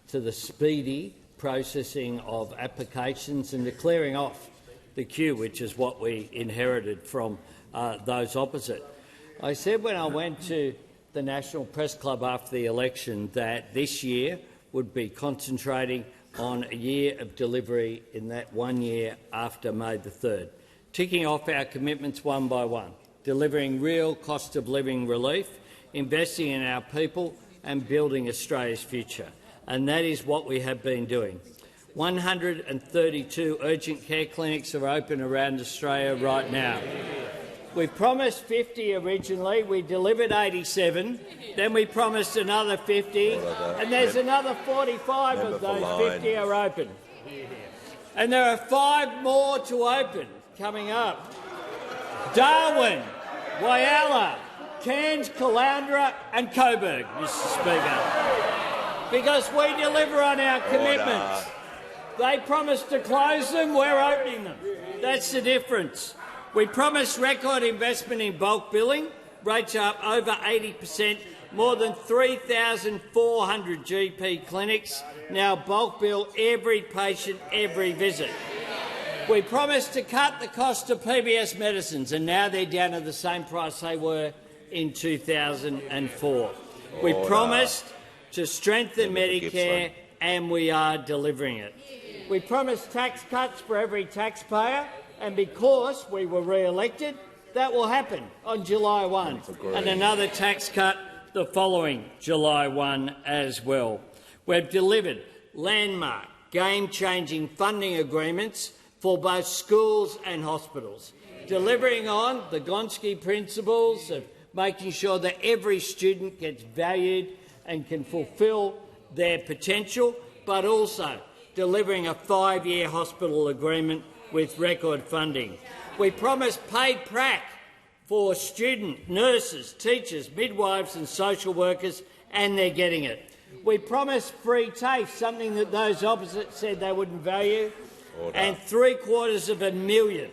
to the speedy processing of applications and the clearing off the queue, which is what we inherited from those opposite. I said when I went to the National Press Club after the election that this year would be concentrating on a year of delivery in that 1 year after May the 3rd, ticking off our commitments one by one, delivering real cost of living relief, investing in our people and building Australia's future. And that is what we have been doing. 132 urgent care clinics are open around Australia right now. We promised 50 originally, we delivered 87, then we promised another 50, and there's another 45 of those 50 are open. And there are 5 more to open coming up. Darwin, Whyalla, Cairns, Caloundra and Coburg, Mr Speaker. Because we deliver on our commitments. They promised to close them, we're opening them. That's the difference. We promised record investment in bulk billing, rates up over 80%, more than 3,400 GP clinics now bulk bill every patient, every visit. We promised to cut the cost of PBS medicines, and now they're down to the same price they were in 2004. We promised to strengthen Medicare, and we are delivering it. We promised tax cuts for every taxpayer, and because we were re-elected, that will happen on July 1, and another tax cut the following July 1 as well. We've delivered landmark, game-changing funding agreements for both schools and hospitals, delivering on the Gonski principles of making sure that every student gets valued and can fulfil their potential, but also delivering a 5-year hospital agreement with record funding. We promised paid prac for student, nurses, teachers, midwives and social workers, and they're getting it. We promised free TAFE, something that those opposite said they wouldn't value, and 750,000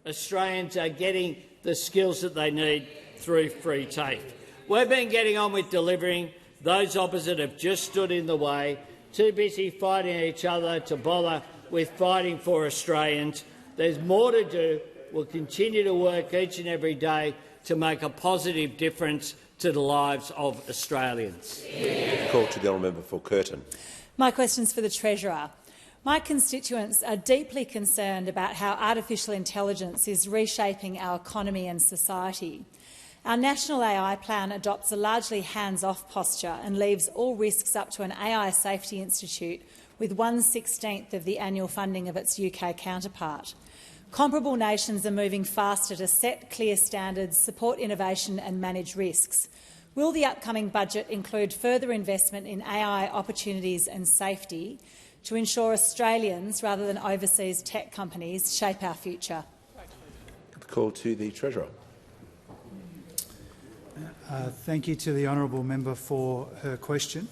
Australians are getting the skills that they need through free TAFE. We've been getting on with delivering. Those opposite have just stood in the way, too busy fighting each other to bother with fighting for Australians. There's more to do. We'll continue to work each and every day to make a positive difference to the lives of Australians. Call to the honourable member for Curtin. My question's for the Treasurer. My constituents are deeply concerned about how artificial intelligence is reshaping our economy and society. Our National AI Plan adopts a largely hands-off posture and leaves all risks up to an AI Safety Institute with 1/16 of the annual funding of its UK counterpart. Comparable nations are moving faster to set clear standards, support innovation and manage risks. Will the upcoming budget include further investment in AI opportunities and safety to ensure Australians, rather than overseas tech companies, shape our future? Call to the Treasurer. Thank you to the honourable member for her question.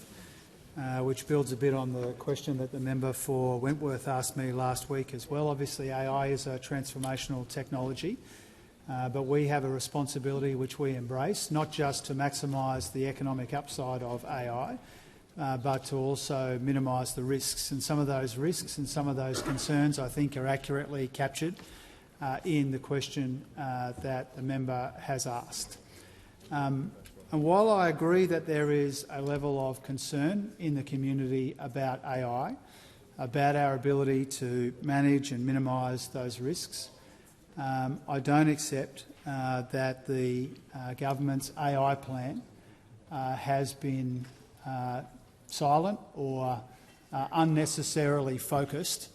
which builds a bit on the question that the member for Wentworth asked me last week as well. Obviously, AI is a transformational technology, but we have a responsibility which we embrace, not just to maximise the economic upside of AI, but to also minimise the risks. And some of those risks and some of those concerns, I think, are accurately captured in the question that the member has asked. And while I agree that there is a level of concern in the community about AI, about our ability to manage and minimise those risks, I don't accept that the government's AI plan has been silent or unnecessarily focused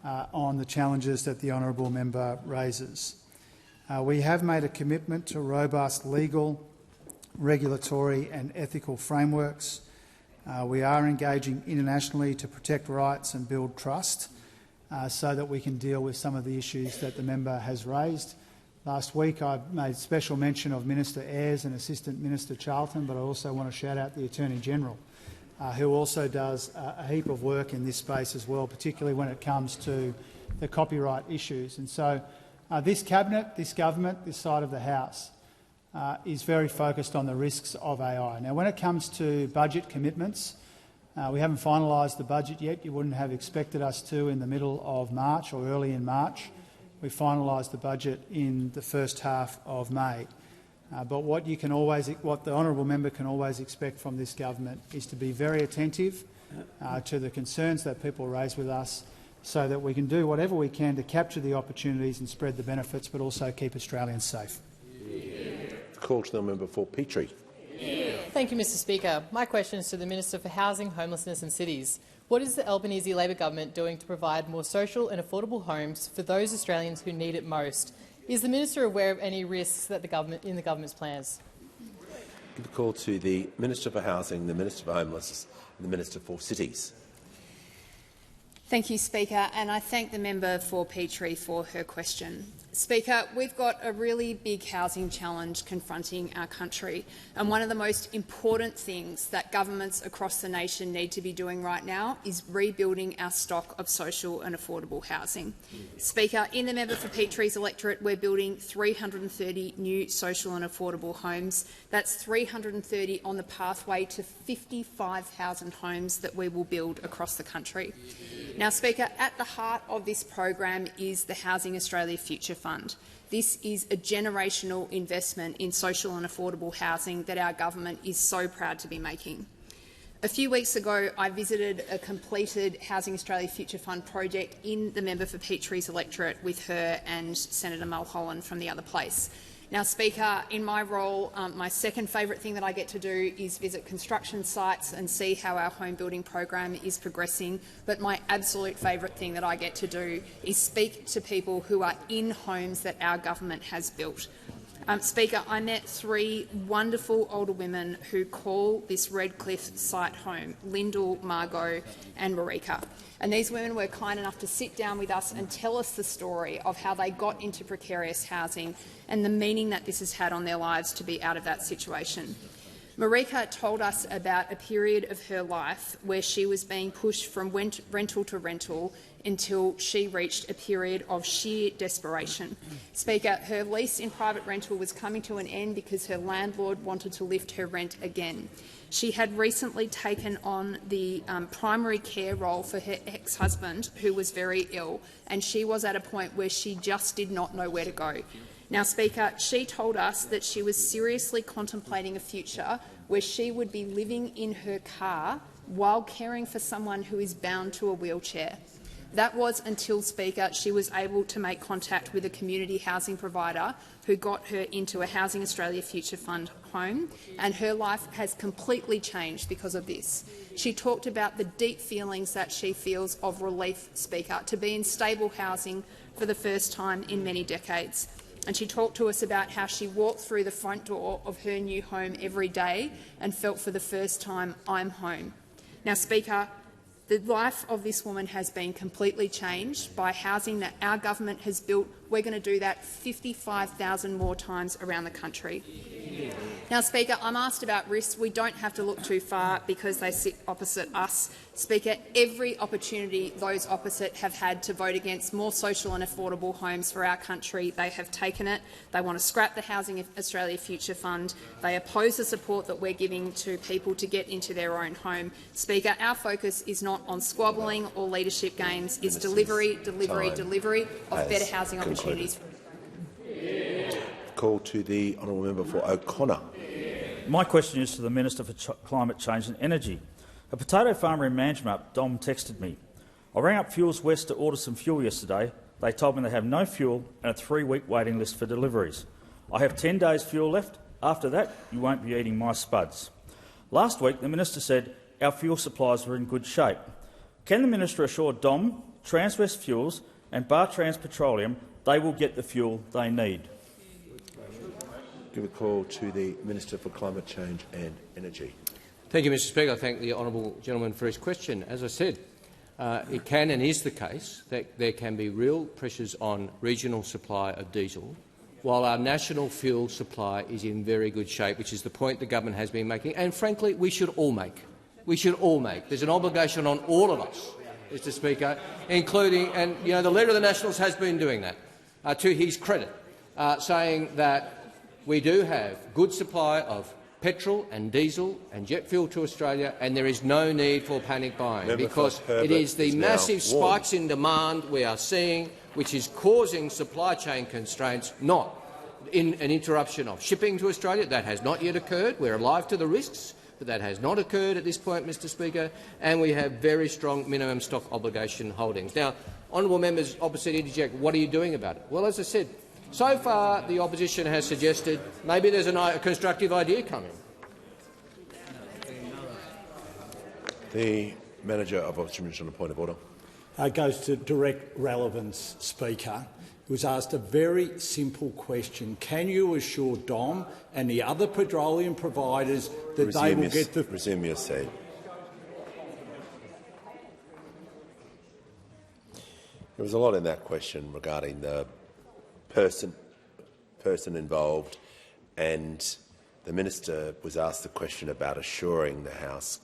on the challenges that the honourable member raises. We have made a commitment to robust legal, regulatory and ethical frameworks. We are engaging internationally to protect rights and build trust so that we can deal with some of the issues that the member has raised. Last week I made special mention of Minister Ayres and Assistant Minister Charlton, but I also want to shout out the Attorney-General, who also does a heap of work in this space as well, particularly when it comes to the copyright issues. And so this Cabinet, this government, this side of the House is very focused on the risks of AI. Now, when it comes to budget commitments, we haven't finalised the budget yet. You wouldn't have expected us to in the middle of March or early in March. We finalised the budget in the first half of May. But what the honourable member can always expect from this government is to be very attentive to the concerns that people raise with us, so that we can do whatever we can to capture the opportunities and spread the benefits, but also keep Australians safe. Call to the member for Petrie. Thank you, Mr Speaker. My question is to the Minister for Housing, Homelessness and Cities. What is the Albanese Labor government doing to provide more social and affordable homes for those Australians who need it most? Is the Minister aware of any risks that in the government's plans? Give the call to the Minister for Housing, the Minister for Homelessness and the Minister for Cities. Thank you, Speaker, and I thank the member for Petrie for her question. Speaker, we've got a really big housing challenge confronting our country, and one of the most important things that governments across the nation need to be doing right now is rebuilding our stock of social and affordable housing. Speaker, in the member for Petrie's electorate, we're building 330 new social and affordable homes. That's 330 on the pathway to 55,000 homes that we will build across the country. Now, Speaker, at the heart of this program is the Housing Australia Future Fund. This is a generational investment in social and affordable housing that our government is so proud to be making. A few weeks ago, I visited a completed Housing Australia Future Fund project in the member for Petrie's electorate with her and Senator Mulholland from the other place. Now, Speaker, in my role, my second favourite thing that I get to do is visit construction sites and see how our home building program is progressing. But my absolute favourite thing that I get to do is speak to people who are in homes that our government has built. Speaker, I met 3 wonderful older women who call this Redcliffe site home, Lyndall, Margot and Marika. And these women were kind enough to sit down with us and tell us the story of how they got into precarious housing and the meaning that this has had on their lives to be out of that situation. Marika told us about a period of her life where she was being pushed from rental to rental until she reached a period of sheer desperation. Speaker, her lease in private rental was coming to an end because her landlord wanted to lift her rent again. She had recently taken on the primary care role for her ex-husband, who was very ill, and she was at a point where she just did not know where to go. Now, Speaker, she told us that she was seriously contemplating a future where she would be living in her car while caring for someone who is bound to a wheelchair. That was until, Speaker, she was able to make contact with a community housing provider who got her into a Housing Australia Future Fund home, and her life has completely changed because of this. She talked about the deep feelings that she feels of relief, Speaker, to be in stable housing for the first time in many decades. And she talked to us about how she walked through the front door of her new home every day and felt for the first time, I'm home. Now, Speaker, the life of this woman has been completely changed by housing that our government has built we're going to do that 55,000 more times around the country. Now, Speaker, I'm asked about risks. We don't have to look too far because they sit opposite us. Speaker, every opportunity those opposite have had to vote against more social and affordable homes for our country, they have taken it. They want to scrap the Housing Australia Future Fund. They oppose the support that we're giving to people to get into their own home. Speaker, our focus is not on squabbling or leadership games. It's delivery of better housing opportunities. Call to the honourable member for O'Connor. My question is to the Minister for Climate Change and Energy. A potato farmer in Manjimup, Dom, texted me. I rang up Fuels West to order some fuel yesterday. They told me they have no fuel and a 3-week waiting list for deliveries. I have 10 days fuel left. After that, you won't be eating my spuds. Last week, the Minister said our fuel supplies were in good shape. Can the Minister assure Dom, Transwest Fuels and Bartrans Petroleum they will get the fuel they need? Give a call to the Minister for Climate Change and Energy. Thank you, Mr Speaker. I thank the honourable gentleman for his question. As I said, it can and is the case that there can be real pressures on regional supply of diesel, while our national fuel supply is in very good shape, which is the point the government has been making, and frankly we should all make. We should all make. There's an obligation on all of us, Mr Speaker, including, and the Leader of the Nationals has been doing that, to his credit, saying that we do have good supply of petrol and diesel and jet fuel to Australia, and there is no need for panic buying because it is the massive spikes in demand we are seeing which is causing supply chain constraints, not in an interruption of shipping to Australia. That has not yet occurred. We're alive to the risks, but that has not occurred at this point, Mr Speaker, and we have very strong minimum stock obligation holdings. Now, honourable members opposite interject, what are you doing about it? Well, as I said, so far the opposition has suggested maybe there's a constructive idea coming. The Manager of Opposition on a point of order. Goes to direct relevance, Speaker. It was asked a very simple question. Can you assure Dom and the other petroleum providers that they will get the— Resume your seat. There was a lot in that question regarding the person involved, and the Minister was asked the question about assuring the House,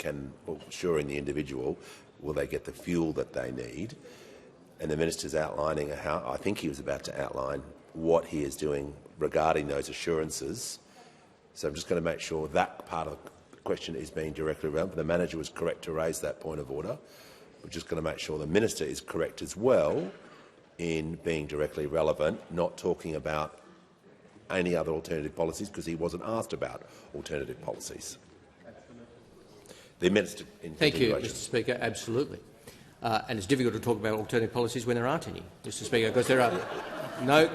assuring the individual, will they get the fuel that they need? And the Minister's outlining how I think he was about to outline what he is doing regarding those assurances. So I'm just going to make sure that part of the question is being directly relevant. The Manager was correct to raise that point of order. We're just going to make sure the Minister is correct as well in being directly relevant, not talking about any other alternative policies, because he wasn't asked about alternative policies. The Minister in Thank you, Mr Speaker. Absolutely. And it's difficult to talk about alternative policies when there aren't any, Mr Speaker, because there are no—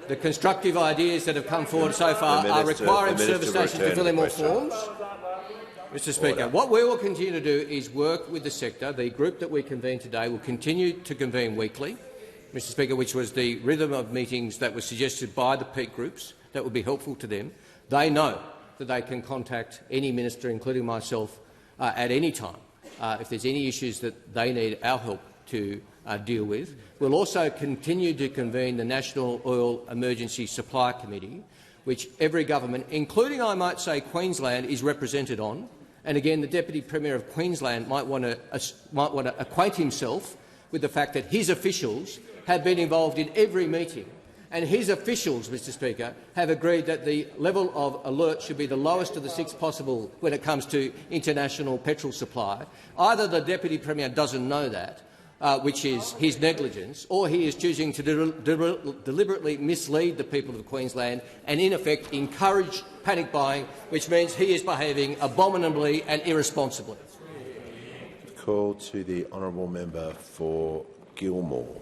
the constructive ideas that have come forward so far are requiring service stations to fill in more forms. Mr Speaker, what we will continue to do is work with the sector. The group that we convene today will continue to convene weekly, Mr Speaker, which was the rhythm of meetings that was suggested by the peak groups that would be helpful to them. They know that they can contact any minister, including myself, at any time if there's any issues that they need our help to deal with. We'll also continue to convene the National Oil Emergency Supply Committee, which every government, including, I might say, Queensland, is represented on. And again, the Deputy Premier of Queensland might want to acquaint himself with the fact that his officials have been involved in every meeting, and his officials, Mr Speaker, have agreed that the level of alert should be the lowest of the 6 possible when it comes to international petrol supply. Either the Deputy Premier doesn't know that, which is his negligence, or he is choosing to deliberately mislead the people of Queensland and, in effect, encourage panic buying, which means he is behaving abominably and irresponsibly. Call to the honourable member for Gilmore.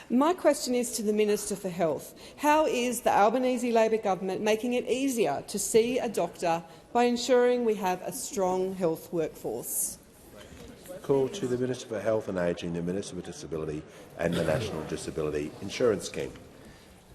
My question is to the Minister for Health. How is the Albanese Labor government making it easier to see a doctor by ensuring we have a strong health workforce? Call to the Minister for Health and Ageing, the Minister for Disability and the National Disability Insurance Scheme.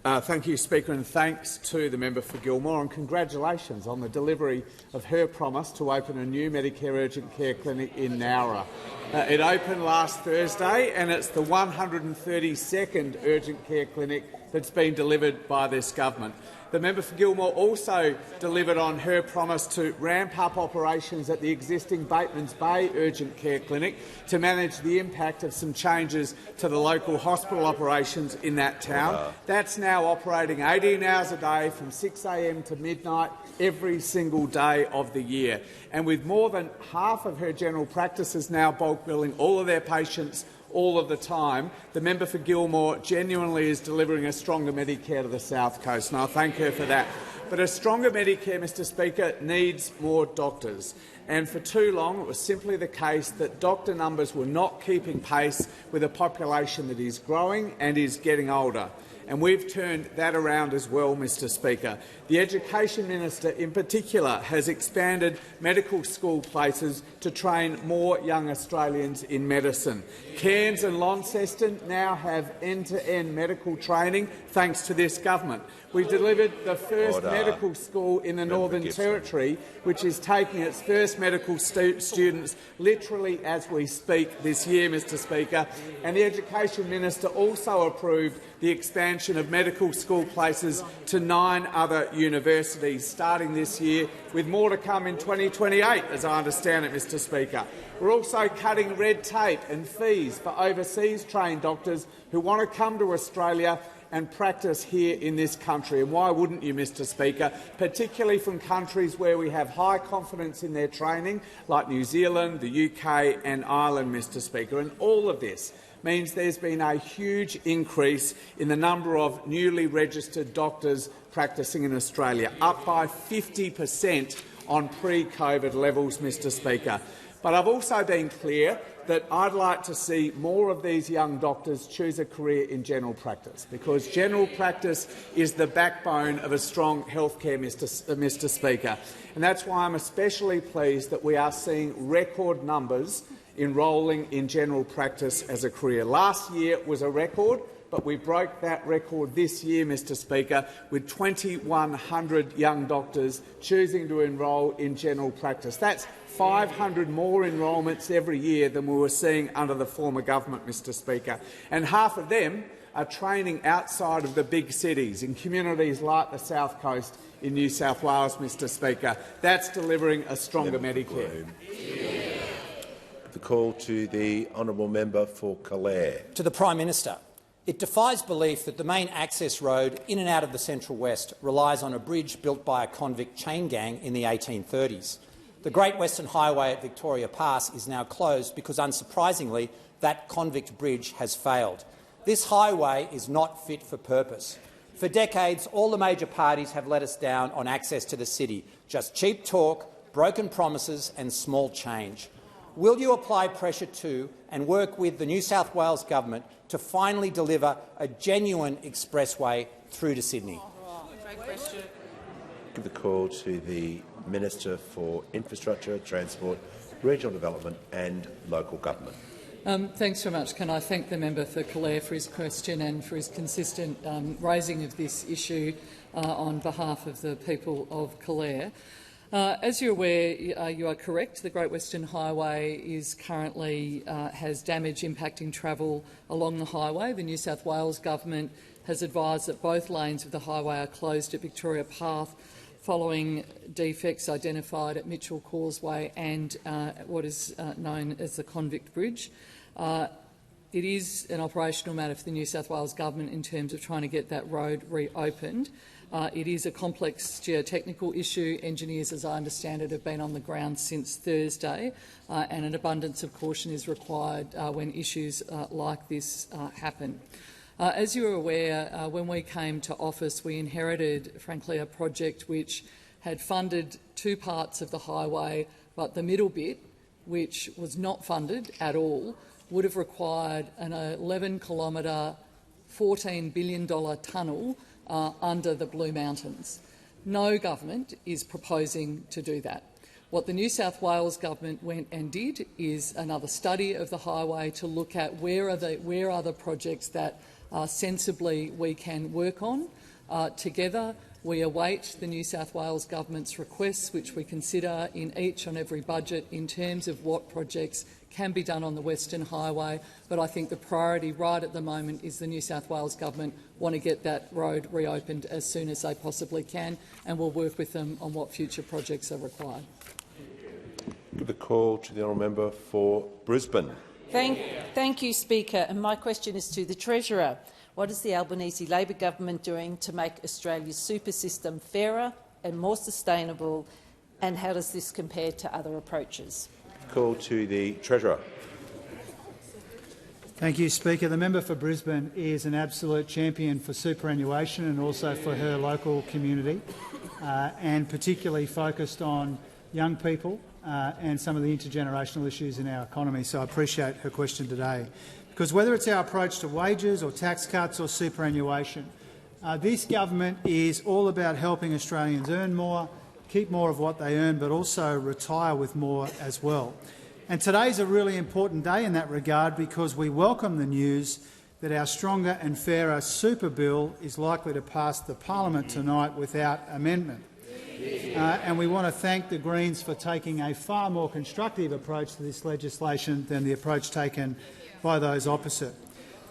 Thank you, Speaker, and thanks to the member for Gilmore, and congratulations on the delivery of her promise to open a new Medicare urgent care clinic in Nowra. It opened last Thursday, and it's the 132nd urgent care clinic that's been delivered by this government. The member for Gilmore also delivered on her promise to ramp up operations at the existing Bateman's Bay urgent care clinic to manage the impact of some changes to the local hospital operations in that town. That's now operating 18 hours a day from 6 a.m. to midnight every single day of the year. And with more than half of her general practices now bulk billing all of their patients all of the time, the member for Gilmore genuinely is delivering a stronger Medicare to the South Coast, and I thank her for that. But a stronger Medicare, Mr Speaker, needs more doctors. And for too long it was simply the case that doctor numbers were not keeping pace with a population that is growing and is getting older. And we've turned that around as well, Mr Speaker. The Education Minister in particular has expanded medical school places to train more young Australians in medicine. Cairns and Launceston now have end-to-end medical training thanks to this government. We delivered the first medical school in the Northern Territory, which is taking its first medical students literally as we speak this year, Mr Speaker. And the Education Minister also approved the expansion of medical school places to 9 other universities starting this year, with more to come in 2028, as I understand it, Mr Speaker. We're also cutting red tape and fees for overseas-trained doctors who want to come to Australia and practice here in this country. And why wouldn't you, Mr Speaker, particularly from countries where we have high confidence in their training, like New Zealand, the UK and Ireland, Mr Speaker. And all of this means there's been a huge increase in the number of newly registered doctors practising in Australia, up by 50% on pre-COVID levels, Mr Speaker. But I've also been clear that I'd like to see more of these young doctors choose a career in general practice, because general practice is the backbone of a strong healthcare, Mr Speaker. And that's why I'm especially pleased that we are seeing record numbers enrolling in general practice as a career. Last year was a record, but we broke that record this year, Mr Speaker, with 2,100 young doctors choosing to enrol in general practice. That's 500 more enrolments every year than we were seeing under the former government, Mr Speaker. And half of them are training outside of the big cities, in communities like the South Coast in New South Wales, Mr Speaker. That's delivering a stronger Medicare. The call to the honourable member for Clare. To the Prime Minister. It defies belief that the main access road in and out of the Central West relies on a bridge built by a convict chain gang in the 1830s. The Great Western Highway at Victoria Pass is now closed because, unsurprisingly, that convict bridge has failed. This highway is not fit for purpose. For decades, all the major parties have let us down on access to the city. Just cheap talk, broken promises and small change. Will you apply pressure to and work with the New South Wales government to finally deliver a genuine expressway through to Sydney? Give the call to the Minister for Infrastructure, Transport, Regional Development and Local Government. Thanks very much. Can I thank the member for Clare for his question and for his consistent raising of this issue on behalf of the people of Clare. As you're aware, you are correct. The Great Western Highway is currently has damage impacting travel along the highway. The New South Wales government has advised that both lanes of the highway are closed at Victoria Path following defects identified at Mitchell Causeway and what is known as the Convict Bridge. It is an operational matter for the New South Wales government in terms of trying to get that road reopened. It is a complex geotechnical issue. Engineers, as I understand it, have been on the ground since Thursday, and an abundance of caution is required when issues like this happen. As you are aware, when we came to office, we inherited, frankly, a project which had funded 2 parts of the highway, but the middle bit, which was not funded at all, would have required an 11-kilometre, $14 billion tunnel under the Blue Mountains. No government is proposing to do that. What the New South Wales government went and did is another study of the highway to look at where are the projects that sensibly we can work on together. We await the New South Wales Government's requests, which we consider in each and every budget in terms of what projects can be done on the Western Highway. But I think the priority right at the moment is the New South Wales Government want to get that road reopened as soon as they possibly can, and we'll work with them on what future projects are required. Give the call to the honourable member for Brisbane. Thank you, Speaker. And my question is to the Treasurer. What is the Albanese Labor Government doing to make Australia's super system fairer and more sustainable, and how does this compare to other approaches? Call to the Treasurer. Thank you, Speaker. The member for Brisbane is an absolute champion for superannuation and also for her local community, and particularly focused on young people and some of the intergenerational issues in our economy. So I appreciate her question today. Because whether it's our approach to wages or tax cuts or superannuation, this government is all about helping Australians earn more, keep more of what they earn, but also retire with more as well. And today's a really important day in that regard because we welcome the news that our stronger and fairer super bill is likely to pass the parliament tonight without amendment. And we want to thank the Greens for taking a far more constructive approach to this legislation than the approach taken by those opposite.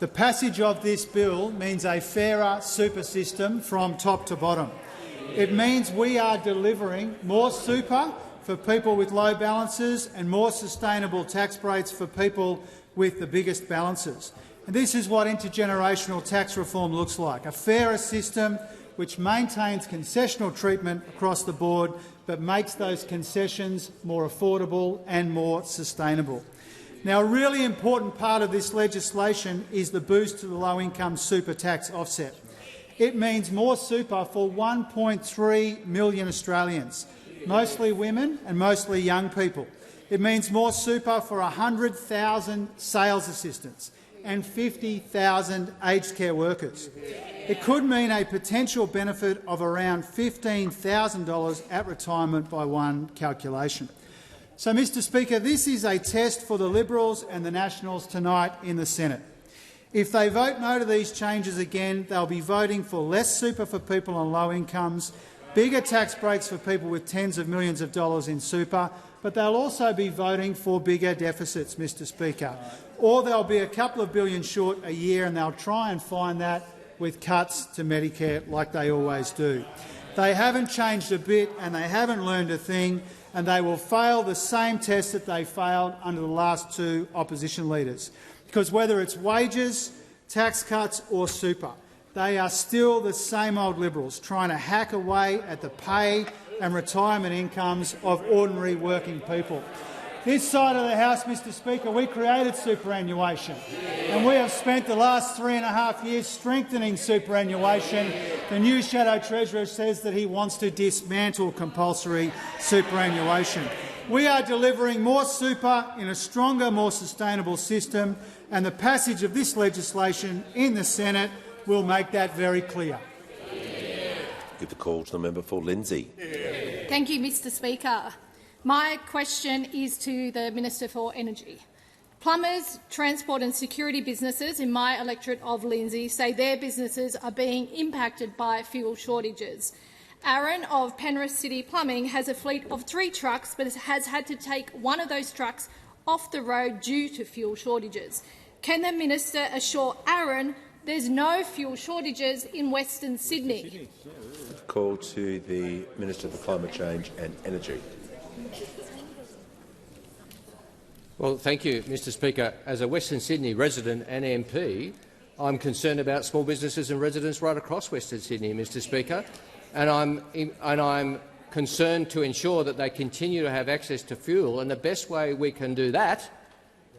The passage of this bill means a fairer super system from top to bottom. It means we are delivering more super for people with low balances and more sustainable tax breaks for people with the biggest balances. And this is what intergenerational tax reform looks like, a fairer system which maintains concessional treatment across the board but makes those concessions more affordable and more sustainable. Now, a really important part of this legislation is the boost to the low-income super tax offset. It means more super for 1.3 million Australians, mostly women and mostly young people. It means more super for 100,000 sales assistants and 50,000 aged care workers. It could mean a potential benefit of around $15,000 at retirement by one calculation. So, Mr Speaker, this is a test for the Liberals and the Nationals tonight in the Senate. If they vote no to these changes again, they'll be voting for less super for people on low incomes, bigger tax breaks for people with tens of millions of dollars in super, but they'll also be voting for bigger deficits, Mr Speaker. Or they'll be a couple of billion short a year, and they'll try and find that with cuts to Medicare like they always do. They haven't changed a bit and they haven't learned a thing, and they will fail the same test that they failed under the last two opposition leaders. Because whether it's wages, tax cuts or super, they are still the same old Liberals trying to hack away at the pay and retirement incomes of ordinary working people. This side of the House, Mr Speaker, we created superannuation, and we have spent the last 3.5 years strengthening superannuation. The new Shadow Treasurer says that he wants to dismantle compulsory superannuation. We are delivering more super in a stronger, more sustainable system, and the passage of this legislation in the Senate will make that very clear. Give the call to the member for Lindsay. Thank you, Mr Speaker. My question is to the Minister for Energy. Plumbers, transport and security businesses in my electorate of Lindsay say their businesses are being impacted by fuel shortages. Aaron of Penrith City Plumbing has a fleet of 3 trucks but has had to take one of those trucks off the road due to fuel shortages. Can the minister assure Aaron there's no fuel shortages in Western Sydney? Call to the Minister for Climate Change and Energy. Well, thank you, Mr Speaker. As a Western Sydney resident and MP, I'm concerned about small businesses and residents right across Western Sydney, Mr Speaker, and I'm concerned to ensure that they continue to have access to fuel. And the best way we can do that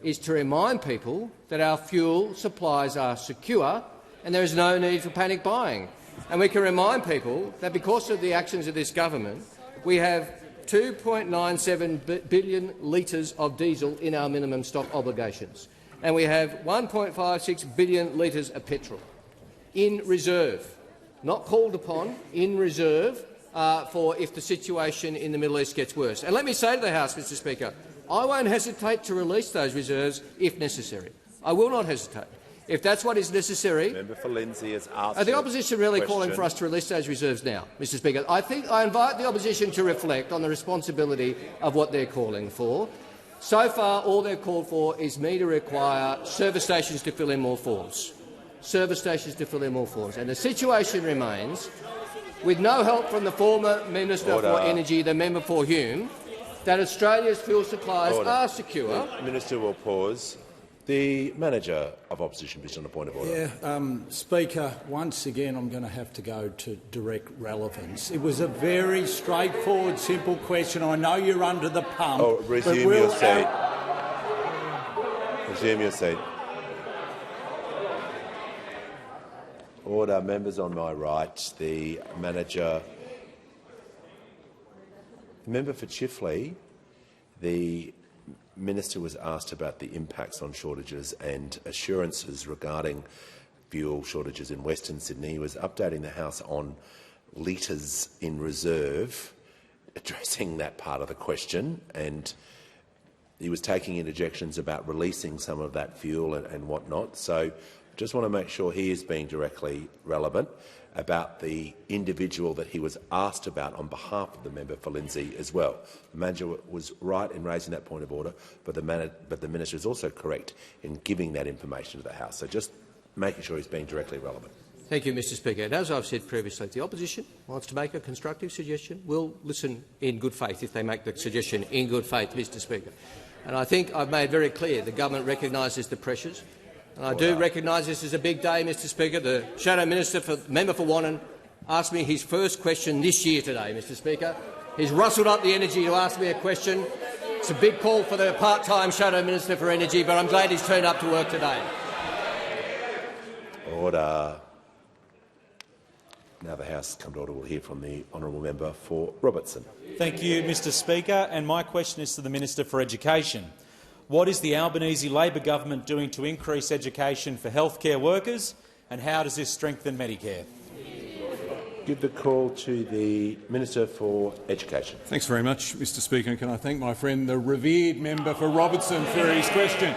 is to remind people that our fuel supplies are secure and there is no need for panic buying. And we can remind people that because of the actions of this government, we have 2.97 billion litres of diesel in our minimum stock obligations, and we have 1.56 billion litres of petrol in reserve, not called upon, in reserve for if the situation in the Middle East gets worse. And let me say to the House, Mr Speaker, I won't hesitate to release those reserves if necessary. I will not hesitate. If that's what is necessary— Member for Lindsay has asked— Are the opposition really calling for us to release those reserves now, Mr Speaker? I think I invite the opposition to reflect on the responsibility of what they're calling for. So far, all they've called for is me to require service stations to fill in more forms. Service stations to fill in more forms. And the situation remains, with no help from the former Minister for Energy, the member for Hume, that Australia's fuel supplies are secure. The Minister will pause. The Manager of Opposition Position on a point of order. Speaker, once again I'm going to have to go to direct relevance. It was a very straightforward, simple question. I know you're under the pump. Resume your seat. Resume your seat. Order. Members on my right. The Manager. The member for Chifley. The Minister was asked about the impacts on shortages and assurances regarding fuel shortages in Western Sydney. He was updating the House on litres in reserve, addressing that part of the question, and he was taking interjections about releasing some of that fuel and whatnot. So I just want to make sure he is being directly relevant about the individual that he was asked about on behalf of the member for Lindsay as well. The manager was right in raising that point of order, but the minister is also correct in giving that information to the House. So just making sure he's being directly relevant. Thank you, Mr Speaker. And as I've said previously, if the opposition wants to make a constructive suggestion, we'll listen in good faith if they make the suggestion in good faith, Mr Speaker. And I think I've made very clear the government recognises the pressures. And I do recognise this is a big day, Mr Speaker. The Shadow Minister, member for Wannon, asked me his first question this year today, Mr Speaker. He's rustled up the energy to ask me a question. It's a big call for the part-time Shadow Minister for Energy, but I'm glad he's turned up to work today. Order. Now the House come to order. We'll hear from the honourable member for Robertson. Thank you, Mr Speaker. And my question is to the Minister for Education. What is the Albanese Labor government doing to increase education for healthcare workers, and how does this strengthen Medicare? Give the call to the Minister for Education. Thanks very much, Mr Speaker. And can I thank my friend, the revered member for Robertson, for his question.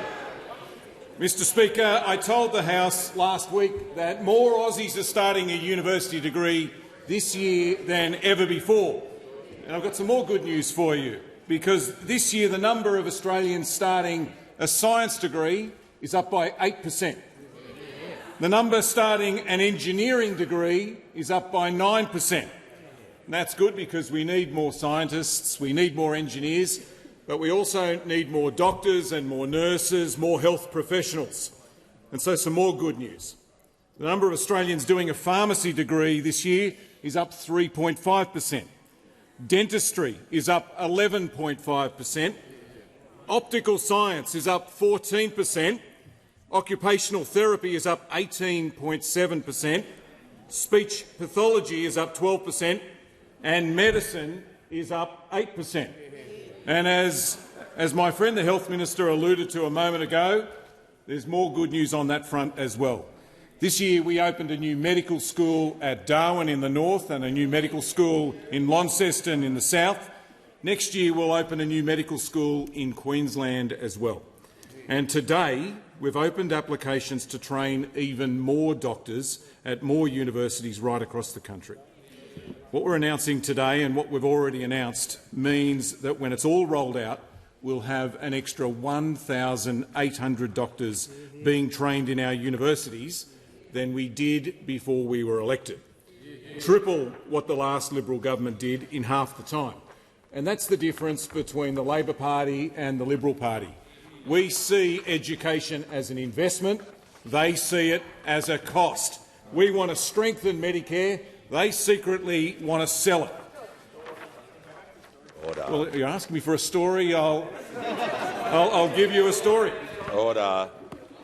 Mr Speaker, I told the House last week that more Aussies are starting a university degree this year than ever before. And I've got some more good news for you, because this year the number of Australians starting a science degree is up by 8%. The number starting an engineering degree is up by 9%. And that's good because we need more scientists, we need more engineers, but we also need more doctors and more nurses, more health professionals. And so some more good news. The number of Australians doing a pharmacy degree this year is up 3.5%. Dentistry is up 11.5%. Optical science is up 14%. Occupational therapy is up 18.7%. Speech pathology is up 12%. And medicine is up 8%. And as my friend the Health Minister alluded to a moment ago, there's more good news on that front as well. This year we opened a new medical school at Darwin in the north and a new medical school in Launceston in the south. Next year we'll open a new medical school in Queensland as well. And today we've opened applications to train even more doctors at more universities right across the country. What we're announcing today and what we've already announced means that when it's all rolled out, we'll have an extra 1,800 doctors being trained in our universities than we did before we were elected. Triple what the last Liberal government did in half the time. And that's the difference between the Labor Party and the Liberal Party. We see education as an investment. They see it as a cost. We want to strengthen Medicare. They secretly want to sell it. Order. Well, you're asking me for a story. I'll give you a story. Order.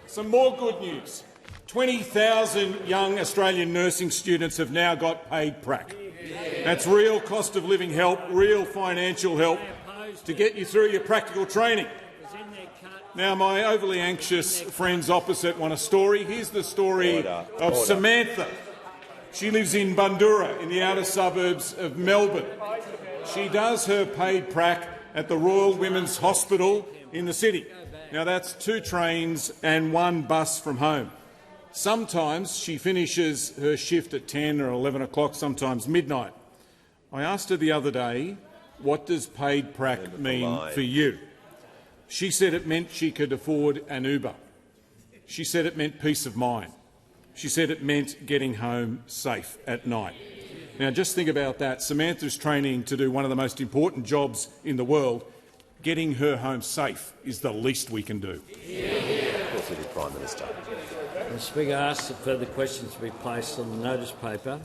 Some more good news. 20,000 young Australian nursing students have now got paid prac. That's real cost of living help, real financial help to get you through your practical training. Now, my overly anxious friends opposite want a story. Here's the story of Samantha. She lives in Bundoora in the outer suburbs of Melbourne. She does her paid prac at the Royal Women's Hospital in the city. Now, that's 2 trains and 1 bus from home. Sometimes she finishes her shift at 10 or 11 o'clock, sometimes midnight. I asked her the other day, what does paid prac mean for you? She said it meant she could afford an Uber. She said it meant peace of mind. She said it meant getting home safe at night. Now, just think about that. Samantha's training to do one of the most important jobs in the world. Getting her home safe is the least we can do. Prime Minister. The Speaker asks that further questions to be placed on the notice paper.